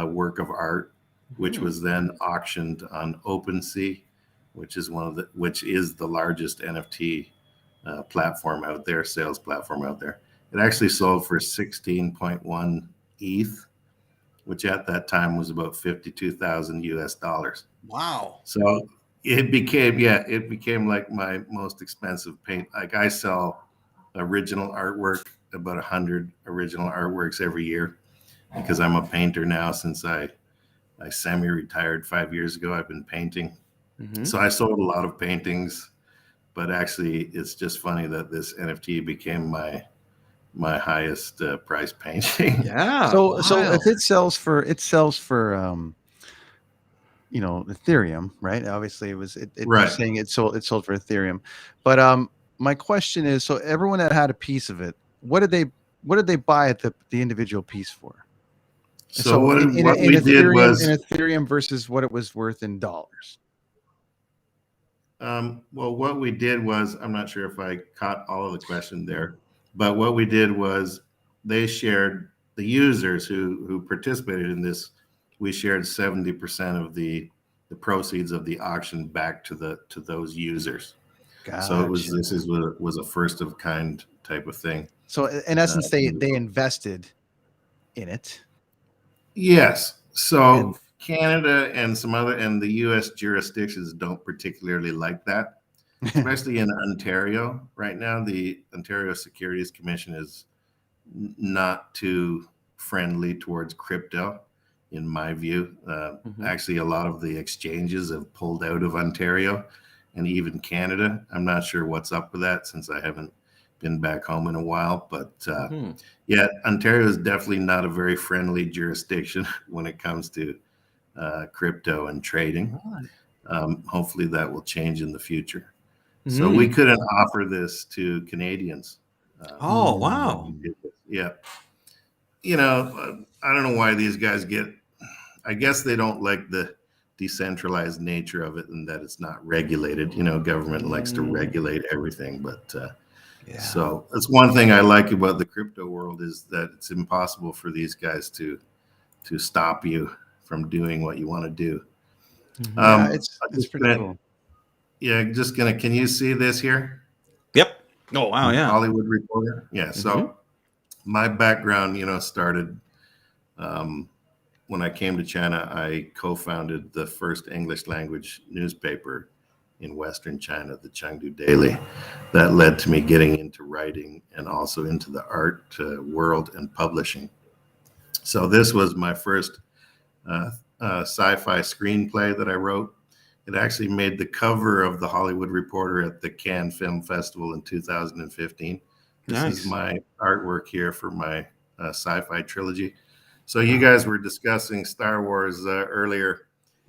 work of art, which was then auctioned on OpenSea, which is the largest NFT platform out there, sales platform out there. It actually sold for 16.1 ETH, which at that time was about 52,000 US dollars. Wow. So it became like my most expensive paint. Like I sell original artwork, about 100 original artworks every year, because I'm a painter now. Since I semi-retired 5 years ago, I've been painting. So I sold a lot of paintings, but actually it's just funny that this NFT became my highest price painting. Yeah. So if it sells for Ethereum, right? Obviously Right. You're saying it sold for Ethereum. But my question is, so everyone that had a piece of it, what did they buy the individual piece for? So what we did was in Ethereum versus what it was worth in dollars. Well, what we did was, I'm not sure if I caught all of the question there, but what we did was they shared, the users who participated in this, we shared 70% of the proceeds of the auction back to those users. Gotcha. So this was a first of kind type of thing. So in essence, they invested in it. Yes. So Canada and the US jurisdictions don't particularly like that, especially in Ontario right now. The Ontario Securities Commission is not too friendly towards crypto, in my view. Actually, a lot of the exchanges have pulled out of Ontario and even Canada. I'm not sure what's up with that, since I haven't been back home in a while, but yeah, Ontario is definitely not a very friendly jurisdiction when it comes to crypto and trading. Hopefully that will change in the future. So we couldn't offer this to Canadians. Oh, wow. Yeah. I don't know why these guys I guess they don't like the decentralized nature of it, and that it's not regulated. Government likes to regulate everything, but so that's one thing I like about the crypto world, is that it's impossible for these guys to stop you from doing what you want to do. It's pretty cool. Yeah, can you see this here? Yep. Oh, wow. Yeah. Hollywood Reporter. Yeah. So my background, started when I came to China. I co-founded the first English language newspaper in Western China, the Chengdu Daily. That led to me getting into writing and also into the art world and publishing. So this was my first sci-fi screenplay that I wrote. It actually made the cover of the Hollywood Reporter at the Cannes Film Festival in 2015. This Nice. is my artwork here for my sci-fi trilogy. So you guys were discussing Star Wars earlier,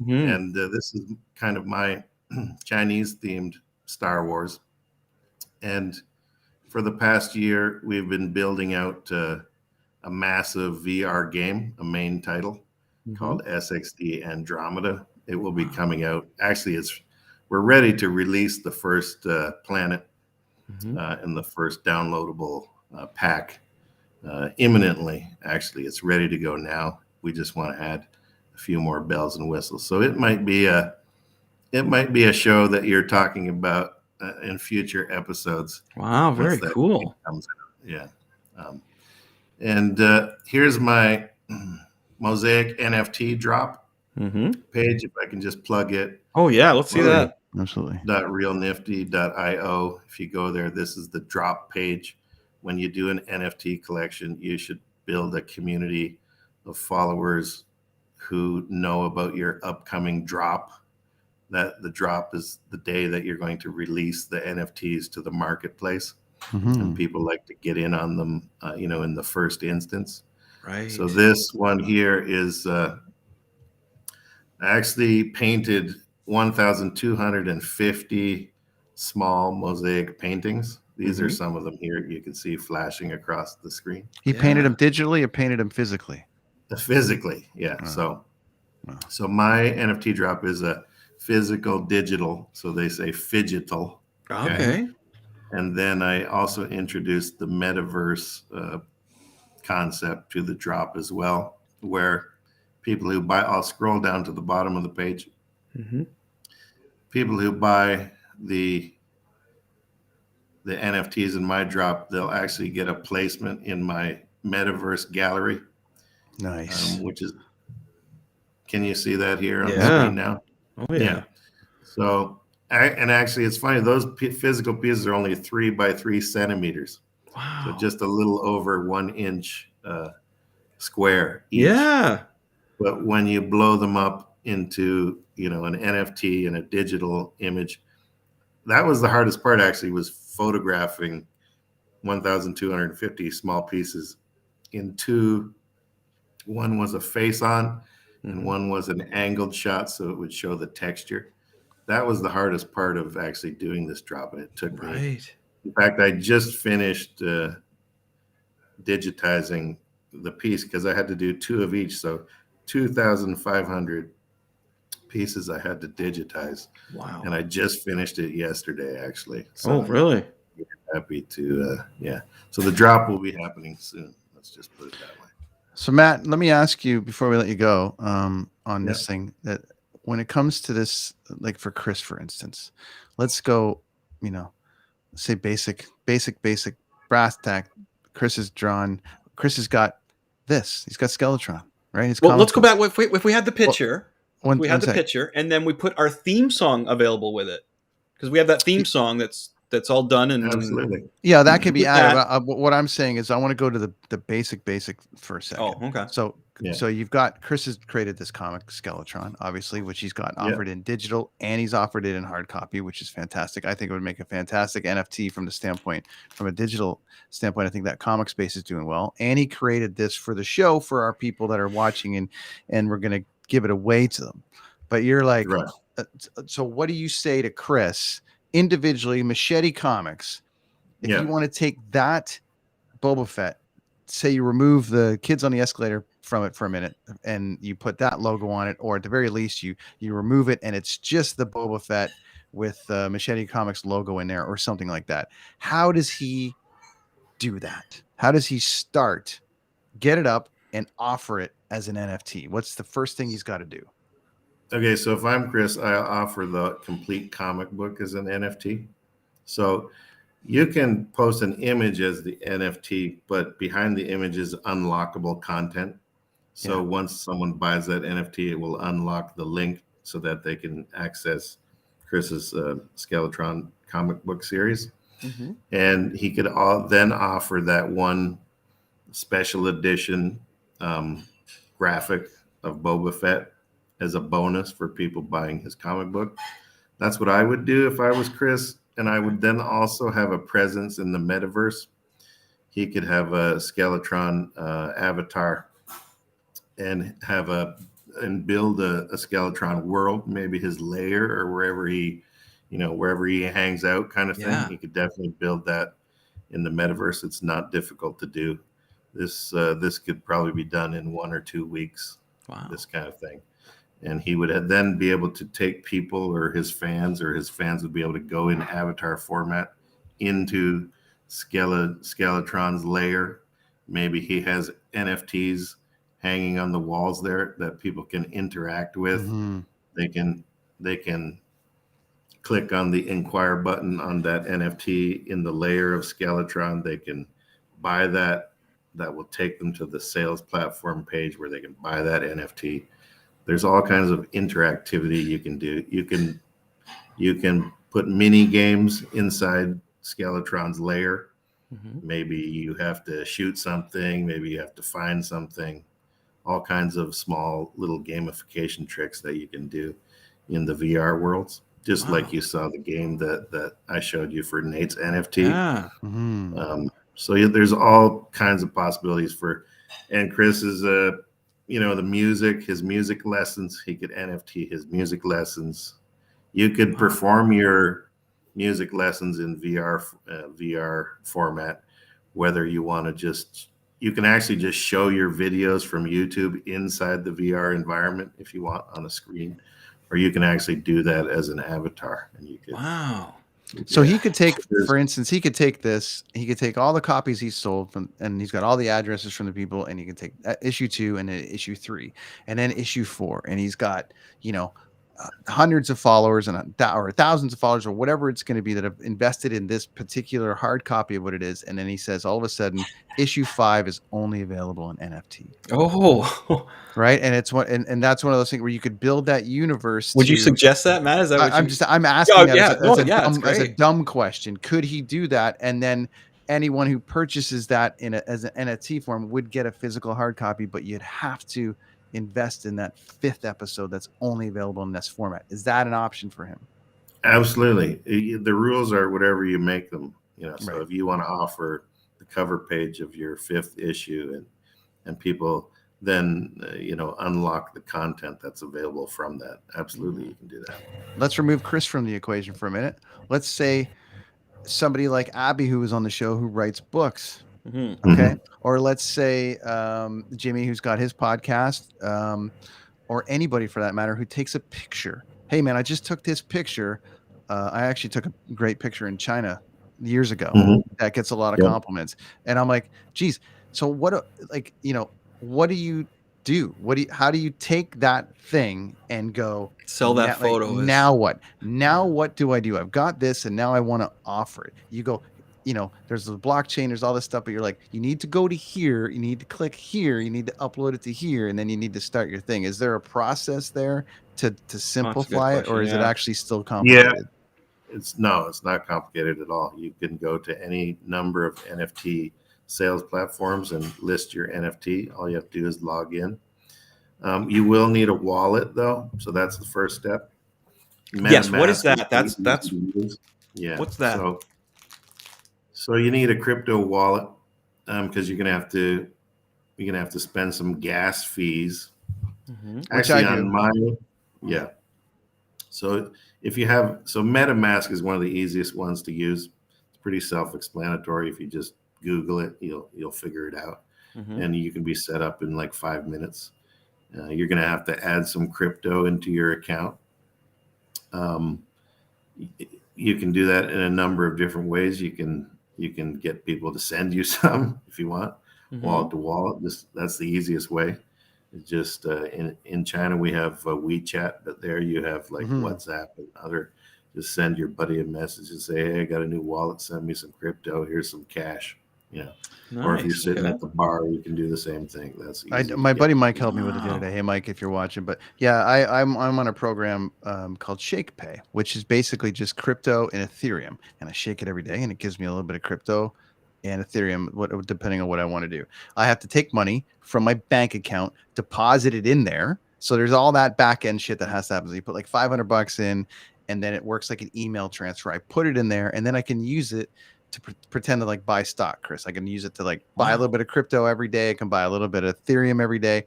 and this is kind of my Chinese-themed Star Wars. And for the past year, we've been building out a massive VR game, a main title called SXD Andromeda. It will be coming out. Actually, we're ready to release the first planet and the first downloadable pack imminently. Actually, it's ready to go now. We just want to add a few more bells and whistles. So it might be a show that you're talking about in future episodes. Wow, very cool. Yeah. And here's my Mosaic NFT drop page. If I can just plug it. Oh yeah, let's see that. Absolutely. .realnifty.io. If you go there, this is the drop page. When you do an NFT collection, you should build a community of followers who know about your upcoming drop. That the drop is the day that you're going to release the NFTs to the marketplace. And people like to get in on them, in the first instance. Right. So this one here is I actually painted 1,250 small mosaic paintings. These are some of them here. You can see flashing across the screen. He painted them digitally or painted them physically? Physically, yeah. So my NFT drop is a physical digital. So they say phygital. Okay. And then I also introduced the metaverse concept to the drop as well, where people who buy, I'll scroll down to the bottom of the page. People who buy the NFTs in my drop, they'll actually get a placement in my metaverse gallery. Nice. Which is, can you see that here on the Yeah. screen now? Oh yeah. So, and actually, it's funny. Those physical pieces are only 3 by 3 centimeters. Wow. So just a little over 1 inch square each. Yeah. But when you blow them up into, an NFT and a digital image, that was the hardest part. Actually, was photographing 1,250 small pieces in two. One was a face on, and one was an angled shot, so it would show the texture. That was the hardest part of actually doing this drop, and it took me. In fact, I just finished digitizing the piece because I had to do 2 of each, so 2,500 pieces I had to digitize. Wow! And I just finished it yesterday, actually. So oh, really? I'm happy to, So the drop will be happening soon. Let's just put it that way. So Matt, let me ask you before we let you go on this thing, that when it comes to this, like for Chris, for instance, let's go, say basic brass tack. Chris has got this. He's got Skeletron, right? Well, let's go back. If we had the picture, picture, and then we put our theme song available with it, because we have that theme song that's all done. And absolutely, yeah, that can be added. What I'm saying is, I want to go to the basic for a second. Oh, okay. So you've got Chris has created this comic Skeletron, obviously, which he's got offered in digital, and he's offered it in hard copy, which is fantastic. I think it would make a fantastic NFT from a digital standpoint. I think that comic space is doing well, and he created this for the show for our people that are watching, and we're going to give it away to them. But you're like, so what do you say to Chris individually, Machete Comics, if you want to take that Boba Fett, say you remove the kids on the escalator from it for a minute and you put that logo on it, or at the very least you remove it and it's just the Boba Fett with Machete Comics logo in there or something like that. How does he do that? How does he get it up and offer it as an NFT? What's the first thing he's got to do? Okay, so if I'm Chris, I offer the complete comic book as an NFT. So you can post an image as the NFT, but behind the image is unlockable content. So once someone buys that NFT, it will unlock the link so that they can access Chris's Skeletron comic book series. And he could then offer that one special edition graphic of Boba Fett as a bonus for people buying his comic book. That's what I would do if I was Chris. And I would then also have a presence in the metaverse. He could have a Skeletron avatar and build a Skeletron world, maybe his lair or wherever he hangs out kind of thing. Yeah. He could definitely build that in the metaverse. It's not difficult to do. This could probably be done in 1 or 2 weeks. Wow. This kind of thing. And he would then be able to take people or his fans would be able to go in avatar format into Skeletron's lair. Maybe he has NFTs hanging on the walls there that people can interact with. Mm-hmm. They can click on the inquire button on that NFT in the layer of Skeletron. They can buy that. That will take them to the sales platform page where they can buy that NFT. There's all kinds of interactivity you can do. You can put mini games inside Skeletron's lair. Mm-hmm. Maybe you have to shoot something. Maybe you have to find something. All kinds of small little gamification tricks that you can do in the VR worlds. Just like you saw the game that I showed you for Nate's NFT. Yeah. Mm-hmm. So there's all kinds of possibilities and Chris is his music lessons. He could NFT his music lessons. You could perform your music lessons in VR format, whether you want to you can actually just show your videos from YouTube inside the VR environment if you want on a screen, or you can actually do that as an avatar. And you could. Wow. So he could take, for instance, he could take all the copies he sold and he's got all the addresses from the people, and he can take issue 2 and then issue 3 and then issue 4, and he's got hundreds of followers or thousands of followers or whatever it's going to be that have invested in this particular hard copy of what it is, and then he says all of a sudden issue 5 is only available in NFT. Oh, right, and it's and that's one of those things where you could build that universe. Would you suggest that, Matt? Is that what I'm asking as a dumb question. Could he do that, and then anyone who purchases that as an NFT form would get a physical hard copy, but you'd have to invest in that 5th episode that's only available in this format? Is that an option for him? Absolutely. The rules are whatever you make them. So Right. if you want to offer the cover page of your 5th issue and people then unlock the content that's available from that, absolutely you can do that. Let's remove Chris from the equation for a minute. Let's say somebody like Abby, who was on the show, who writes books. Mm-hmm. Okay. Mhm. Or let's say Jimmy, who's got his podcast, or anybody for that matter, who takes a picture. Hey, man, I just took this picture. I actually took a great picture in China years ago. Mhm. That gets a lot of Yep. compliments. And I'm like, geez, so what do you do? How do you take that thing and go Sell that photo as- now what? Now what do I do? I've got this and now I want to offer it. You go, there's the blockchain, there's all this stuff, but you're like, you need to go to here, you need to click here, you need to upload it to here, and then you need to start your thing. Is there a process there to simplify it, or is it actually still complicated? It's not complicated at all. You can go to any number of NFT sales platforms and list your NFT. All you have to do is log in. You will need a wallet though, so that's the first step. Yes, what is MetaMask that? That's yeah. What's that? So you need a crypto wallet because you're gonna have to spend some gas fees. Mm-hmm. Actually, So if you have MetaMask is one of the easiest ones to use. It's pretty self-explanatory. If you just Google it, you'll figure it out, Mm-hmm. and you can be set up in like 5 minutes. You're gonna have to add some crypto into your account. You can do that in a number of different ways. You can get people to send you some if you want, Mm-hmm. wallet to wallet. That's the easiest way. It's just in China we have WeChat, but there you have like WhatsApp and other. Just send your buddy a message and say, "Hey, I got a new wallet. Send me some crypto. Here's some cash." Yeah. Or if you're Nice, sitting okay. at the bar, you can do the same thing. That's easy. My buddy Mike helped me with it the other day. Hey, Mike, if you're watching, but yeah, I'm on a program called Shake Pay, which is basically just crypto and Ethereum, and I shake it every day, and it gives me a little bit of crypto and Ethereum, depending on what I want to do. I have to take money from my bank account, deposit it in there, So there's all that back end shit that has to happen. So you put like $500 in, and then it works like an email transfer. I put it in there, and then I can use it to pretend to like buy stock, Chris. I can use it to like buy a little bit of crypto every day. I can buy a little bit of Ethereum every day.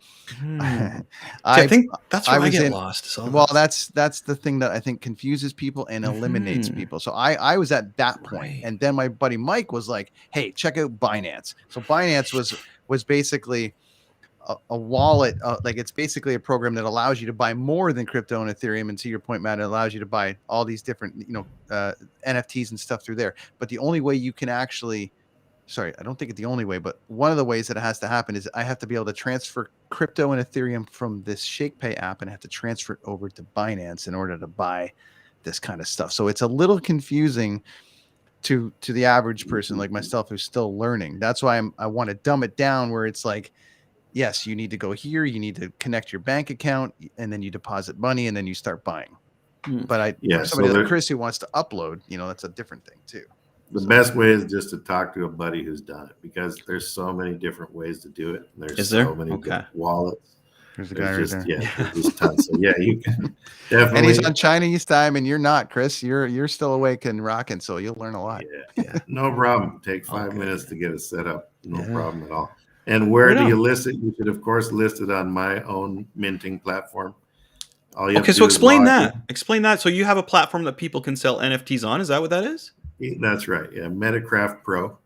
I think that's where I get lost. So well, that's the thing that I think confuses people and eliminates people. So I was at that point, and then my buddy Mike was like, "Hey, check out Binance." So Binance was basically a wallet, like it's basically a program that allows you to buy more than crypto and Ethereum. And to your point, Matt, it allows you to buy all these different, NFTs and stuff through there. But the only way you can actually, I don't think it's the only way, but one of the ways that it has to happen is I have to be able to transfer crypto and Ethereum from this ShakePay app, and I have to transfer it over to Binance in order to buy this kind of stuff. So it's a little confusing to the average person like myself who's still learning. That's why I want to dumb it down, where it's like, yes, you need to go here. You need to connect your bank account, and then you deposit money, and then you start buying. But somebody like Chris who wants to upload, that's a different thing too. The best way is just to talk to a buddy who's done it, because there's so many different ways to do it. There's so many different wallets. There's a guy right there. Yeah, there's tons. So yeah, you can definitely. And he's on Chinese time, and you're not, Chris. You're still awake and rocking, so you'll learn a lot. Yeah. No problem. Take 5 minutes to get it set up. No problem at all. And where do you list it? You should, of course, list it on my own minting platform. So explain that. Explain that. So you have a platform that people can sell NFTs on. Is that what that is? That's right. Yeah, Metacraft Pro.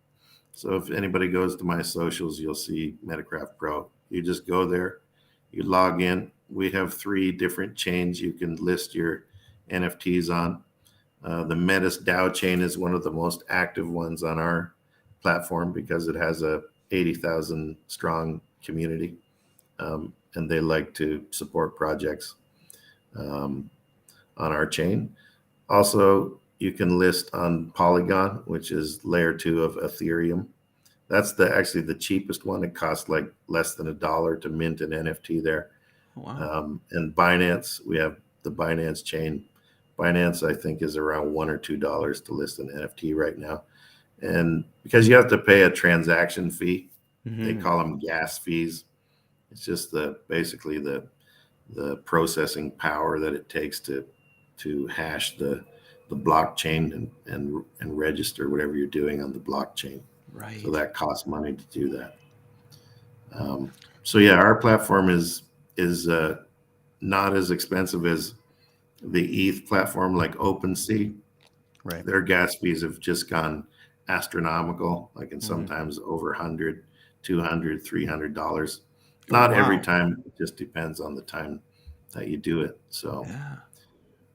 So if anybody goes to my socials, you'll see Metacraft Pro. You just go there, you log in. We have 3 different chains you can list your NFTs on. The Metis DAO chain is one of the most active ones on our platform because it has a 80,000 strong community, and they like to support projects on our chain. Also, you can list on Polygon, which is layer 2 of Ethereum. That's actually the cheapest one. It costs like less than $1 to mint an NFT there. Wow. And Binance, we have the Binance chain. Binance, I think, is around $1 or $2 to list an NFT right now. And because you have to pay a transaction fee, they call them gas fees. It's just basically the processing power that it takes to hash the blockchain and register whatever you're doing on the blockchain. Right. So that costs money to do that. So yeah, our platform is not as expensive as the ETH platform like OpenSea. Right. Their gas fees have just gone astronomical, like in sometimes over $100, $200, $300. Not every time. It just depends on the time that you do it. So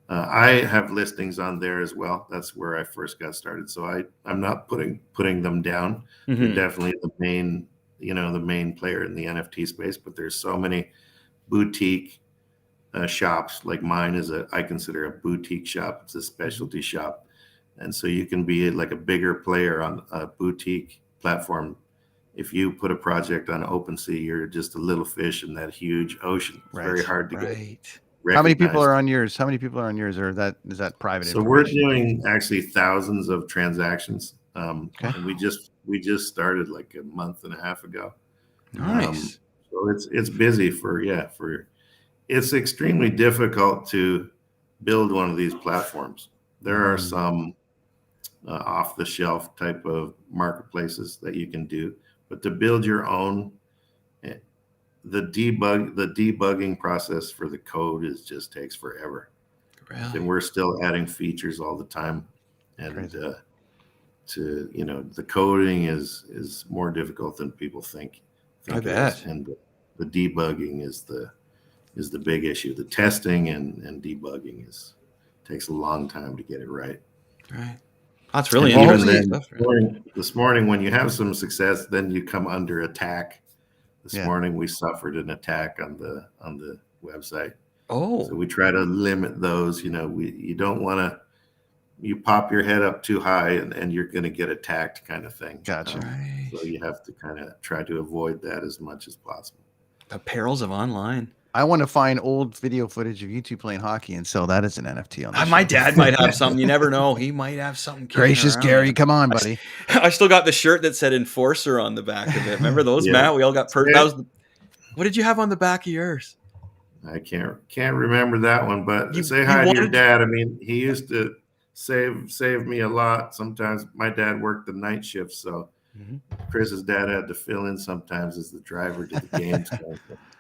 I have listings on there as well. That's where I first got started. So I'm not putting them down. They're definitely the main player in the NFT space, but there's so many boutique shops. Like mine I consider a boutique shop. It's a specialty shop. And so you can be like a bigger player on a boutique platform. If you put a project on OpenSea, you're just a little fish in that huge ocean. It's very hard to get recognized. How many people are on yours? Or is that private? So we're doing actually thousands of transactions. And we just started like a month and a half ago. Nice. So it's busy it's extremely difficult to build one of these platforms. There are some off the shelf type of marketplaces that you can do, but to build your own, the debugging process for the code just takes forever. Really? And we're still adding features all the time. And the coding is more difficult than people think. I bet. And the debugging is the big issue. The testing and debugging takes a long time to get it right. Right. That's really interesting. This morning, when you have some success, then you come under attack. This morning, we suffered an attack on the website. Oh. So we try to limit those. You don't want to. You pop your head up too high, and you're going to get attacked, kind of thing. Gotcha. So you have to kind of try to avoid that as much as possible. The perils of online. I want to find old video footage of you two playing hockey and sell that as an NFT on the My dad might have something. You never know. He might have something. Gracious Gary, come on, buddy. I still got the shirt that said Enforcer on the back of it. Remember those, Matt? We all got what did you have on the back of yours? I can't remember that one, but say you hi to your wanted- dad. I mean, he used to save me a lot. Sometimes my dad worked the night shift, so Chris's dad had to fill in sometimes as the driver to the games.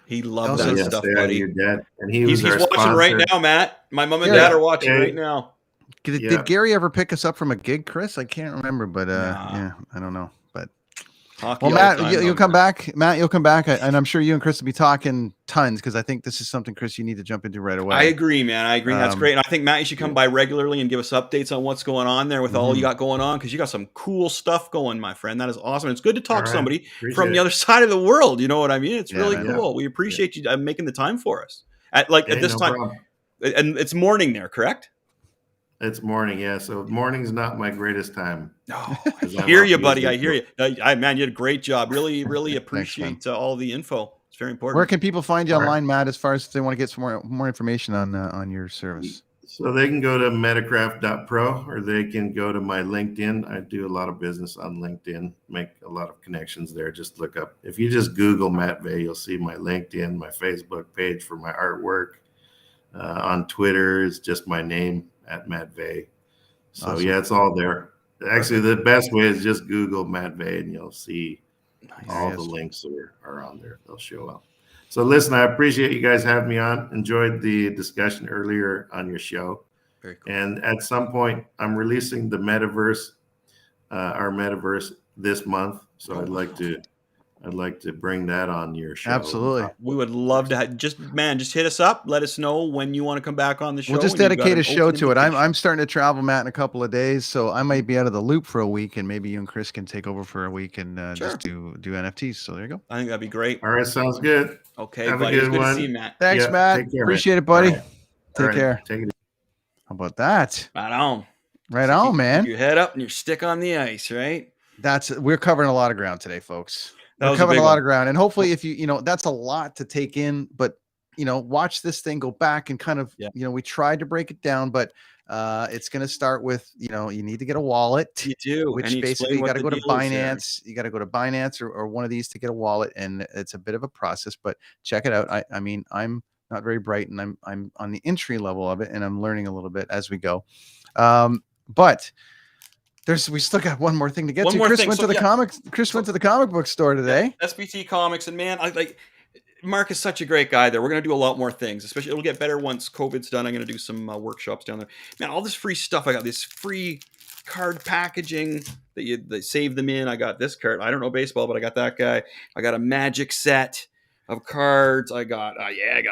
He loved that stuff, say hi to buddy. your dad, and He's our watching sponsor. right now, Matt. My mom and dad are watching right now. Did Gary ever pick us up from a gig, Chris? I can't remember, but yeah, I don't know. But Hockey well, all Matt, the time, you'll though, come back. Matt, you'll come back, and I'm sure you and Chris will be talking tons because I think this is something, Chris, you need to jump into right away. I agree, man. I agree. That's great. And I think, Matt, you should come by regularly and give us updates on what's going on there with all you got going on, because you got some cool stuff going, my friend. That is awesome. It's good to talk to somebody from the other side of the world. You know what I mean? It's really cool. We appreciate you making the time for us at this time. Problem. And it's morning there, correct? It's morning, yeah. So morning's not my greatest time. No, I hear you, buddy. I hear you. Man, you did a great job. Really, really appreciate all the info. It's very important. Where can people find you online, Matt, as far as if they want to get some more information on your service? So they can go to metacraft.pro, or they can go to my LinkedIn. I do a lot of business on LinkedIn, make a lot of connections there. Just look up. If you just Google Matt Vegh, you'll see my LinkedIn, my Facebook page for my artwork. On Twitter, it's just my name, at Matt Vegh. So awesome. Yeah, it's all there. Actually, the best way is just Google Matt Vegh, and you'll see all the links are on there. They'll show up. So listen, I appreciate you guys having me on. Enjoyed the discussion earlier on your show. Very cool. And at some point, I'm releasing the metaverse, our metaverse this month. So I'd like to bring that on your show. Absolutely. We would love to just hit us up. Let us know when you want to come back on the show. We'll just dedicate a show to it. I'm starting to travel, Matt, in a couple of days, so I might be out of the loop for a week, and maybe you and Chris can take over for a week and just do NFTs. So there you go. I think that'd be great. All right, sounds good. Okay, Have buddy. a It's good good one. to see you, Matt. Thanks, Matt. Take care, Appreciate man. it, buddy. All right. Take care. Take it. How about that? Right on. Right on, man. Keep your head up and your stick on the ice, right? We're covering a lot of ground today, folks. We're covering a lot of ground, and hopefully, if that's a lot to take in, but watch this thing, go back and kind of, we tried to break it down, but it's going to start with, you need to get a wallet. You do, which basically you got to go to Binance. You got to go to Binance or one of these to get a wallet, and it's a bit of a process, but check it out. I mean, I'm not very bright, and I'm on the entry level of it, and I'm learning a little bit as we go. But we still got one more thing to get to. Chris went to the comic book store today. SBT Comics, and man, Mark is such a great guy there. We're going to do a lot more things, especially it'll get better once COVID's done. I'm going to do some workshops down there. Man, all this free stuff. I got this free card packaging that they save them in. I got this card. I don't know baseball, but I got that guy. I got a Magic set of cards. I got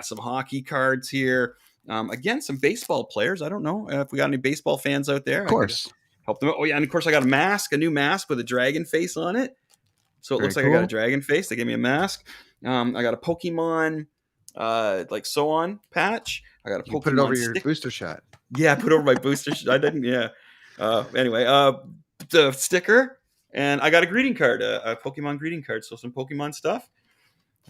some hockey cards here. Again, some baseball players. I don't know if we got any baseball fans out there. Of course. Help them out. Oh yeah, and of course I got a new mask with a dragon face on it. So it looks like I got a dragon face. They gave me a mask. I got a Pokemon patch. I got a Pokemon. You put it over your booster shot. Yeah, I put it over my booster shot. I didn't. Yeah. Anyway, the sticker, and I got a greeting card, a Pokemon greeting card. So some Pokemon stuff.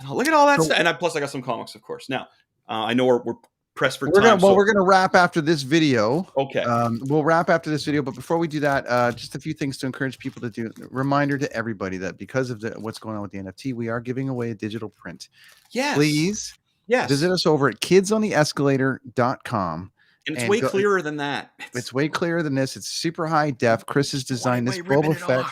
Oh, look at all that stuff, and plus I got some comics, of course. Now I know we're pressed for time. We're gonna wrap after this video. Okay. We'll wrap after this video, but before we do that, just a few things to encourage people to do. Reminder to everybody that because of what's going on with the NFT, we are giving away a digital print. Yes. Please. Yes. Visit us over at kidsontheescalator.com. And it's way clearer than that. It's way clearer than this. It's super high def. Chris has designed this Boba Fett.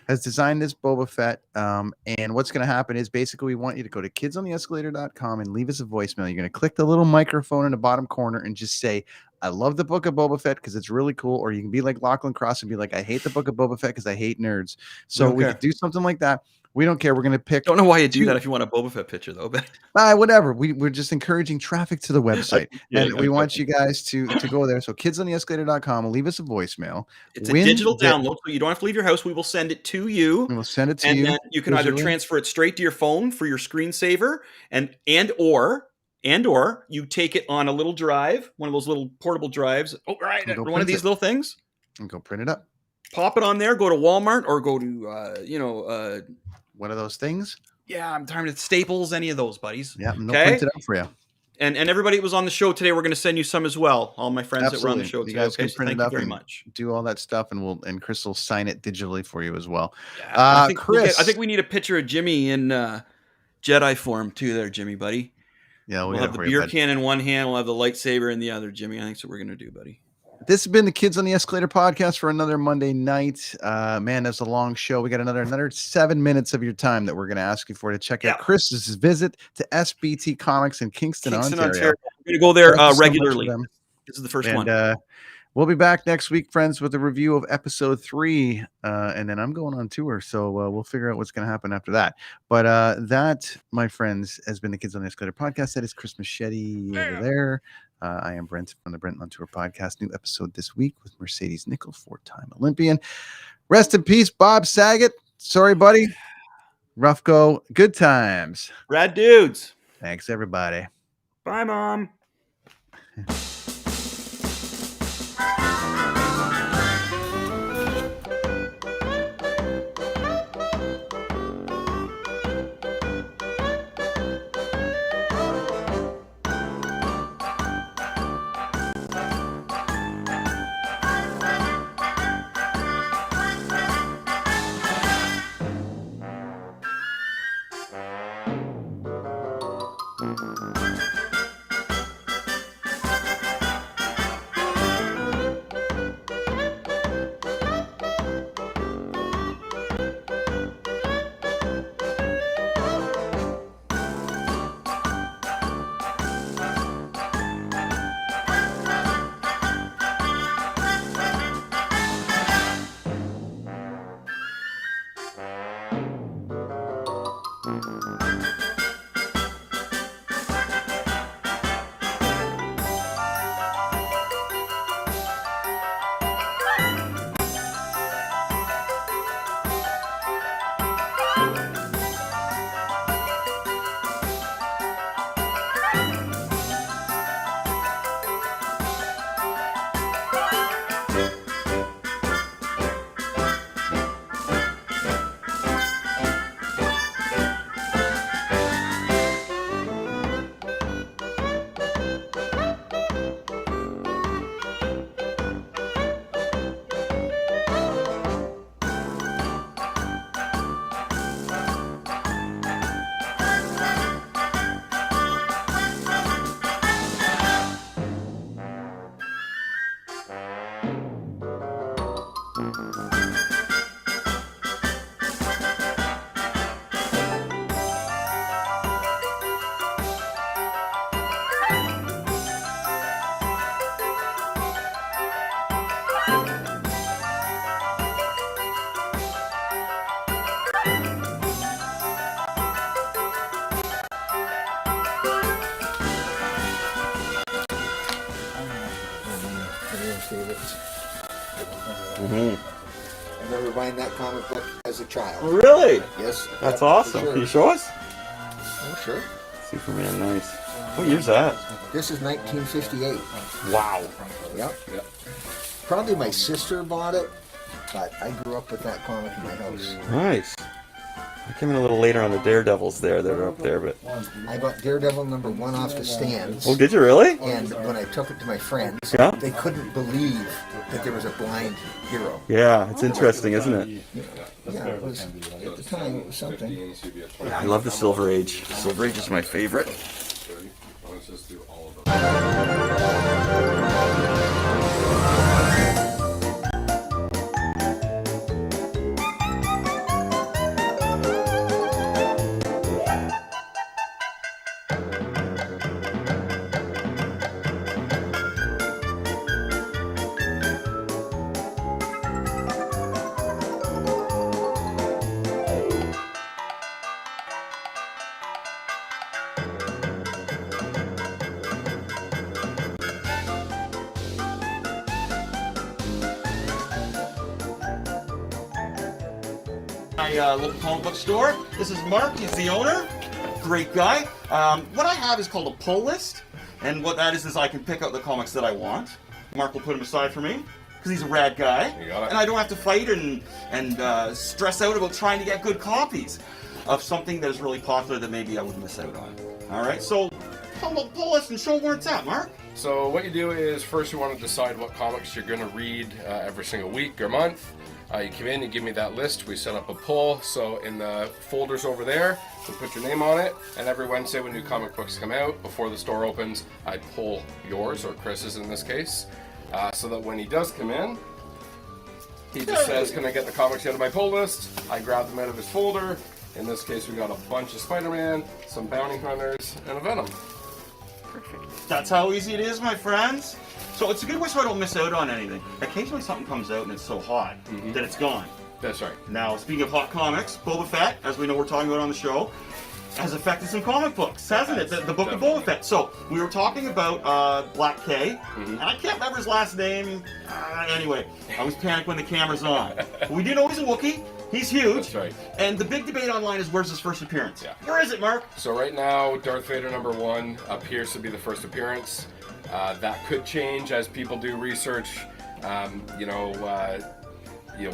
Has designed this Boba Fett. And what's going to happen is basically we want you to go to kidsontheescalator.com and leave us a voicemail. You're going to click the little microphone in the bottom corner and just say, I love the Book of Boba Fett because it's really cool. Or you can be like Lachlan Cross and be like, I hate the Book of Boba Fett because I hate nerds. So we could do something like that. We don't care. We're going to pick. Don't know why you do that if you want a Boba Fett picture, though. But whatever. We're just encouraging traffic to the website. And we want you guys to go there. So kidsontheescalator.com. Leave us a voicemail. It's a digital download, so you don't have to leave your house. We will send it to you. We will send it to you. And then you can either transfer it straight to your phone for your screensaver and or you take it on a little drive, one of those little portable drives. Oh, right. One of these little things. And go print it up. Pop it on there. Go to Walmart or go to, one of those things. Yeah, I'm talking to Staples, any of those, buddies. Yeah, they'll print it out for you. And everybody that was on the show today, we're going to send you some as well. All my friends that were on the show today. You guys can print thank it up you very and much. do all that stuff, and Chris will sign it digitally for you as well. Yeah, Chris, I think we need a picture of Jimmy in Jedi form too, there, Jimmy, buddy. Yeah, we'll have the beer can in one hand. We'll have the lightsaber in the other. Jimmy, I think that's what we're gonna do, buddy. This has been the Kids on the Escalator podcast for another Monday night. Man, that's a long show. We got another 7 minutes of your time that we're going to ask you for to check out Chris's visit to SBT Comics in Kingston, Ontario. We're going to go there regularly. This is the first one. We'll be back next week, friends, with a review of episode 3. And then I'm going on tour, so we'll figure out what's going to happen after that. But that, my friends, has been the Kids on the Escalator podcast. That is Chris Machete over there. I am Brent from the Brent on Tour podcast. New episode this week with Mercedes Nichols, 4-time Olympian. Rest in peace, Bob Saget. Sorry, buddy. Rough go. Good times. Rad dudes. Thanks, everybody. Bye, Mom. I remember buying that comic book as a child. Really? Yes. That's awesome. Sure. Can you show us? Oh, sure. Superman, nice. What year's that? This is 1958. Wow. Yep. Probably my sister bought it, but I grew up with that comic in my house. Nice. I came in a little later on the Daredevils there that are up there, but... I got Daredevil #1 off the stands. Oh, did you really? And when I took it to my friends, Yeah? they couldn't believe that there was a blind hero. Yeah, it's interesting, isn't it? Yeah, it was, at the time, it was something. Yeah, I love the Silver Age. Silver Age is my favorite. My local comic book store. This is Mark. He's the owner. Great guy. What I have is called a pull list, and what that is I can pick out the comics that I want. Mark will put them aside for me because he's a rad guy, and I don't have to fight and stress out about trying to get good copies of something that is really popular that maybe I would miss out on. All right, so tell about the pull list and show where it's at, Mark. So what you do is first you want to decide what comics you're going to read every single week or month. You come in, you give me that list, we set up a poll. So in the folders over there, you put your name on it, and every Wednesday when new comic books come out, before the store opens, I pull yours, or Chris's in this case, so that when he does come in, he just says, can I get the comics out of my pull list? I grab them out of his folder. In this case, we got a bunch of Spider-Man, some Bounty Hunters, and a Venom. Perfect. That's how easy it is, my friends. So it's a good way so I don't miss out on anything. Occasionally something comes out and it's so hot that it's gone. That's right. Now, speaking of hot comics, Boba Fett, as we know we're talking about on the show, has affected some comic books, hasn't it? The Book of Boba Fett. So we were talking about Black K, and I can't remember his last name. Anyway, I was panicked when the camera's on. But we do know he's a Wookiee. He's huge. That's right. And the big debate online is, where's his first appearance? Yeah. Where is it, Mark? So right now, Darth Vader #1 appears to be the first appearance. That could change as people do research. We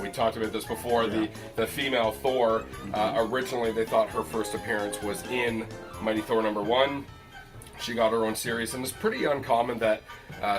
talked about this before. Yeah. The female Thor, originally they thought her first appearance was in Mighty Thor #1. She got her own series, and it's pretty uncommon that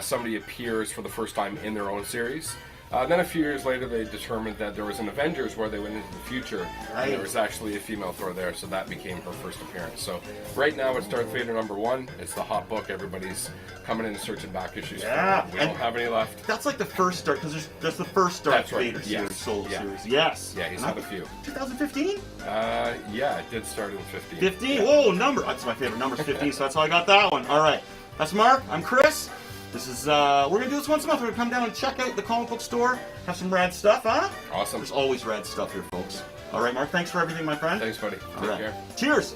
somebody appears for the first time in their own series. Then a few years later, they determined that there was an Avengers where they went into the future, and there was actually a female Thor there, so that became her first appearance. So right now, it's Darth Vader #1. It's the hot book. Everybody's coming in and searching back issues. Yeah, we don't have any left. That's like the first start, because there's the first Darth Vader series, solo series. Yes. Yeah, he's had a few. 2015? Yeah, it did start in 15. 15? Whoa, number. That's my favorite number, 15, so that's how I got that one. All right. That's Mark. I'm Chris. This is, we're going to do this once a month. We're going to come down and check out the comic book store, have some rad stuff, huh? Awesome. There's always rad stuff here, folks. All right, Mark, thanks for everything, my friend. Thanks, buddy. Take care. Cheers.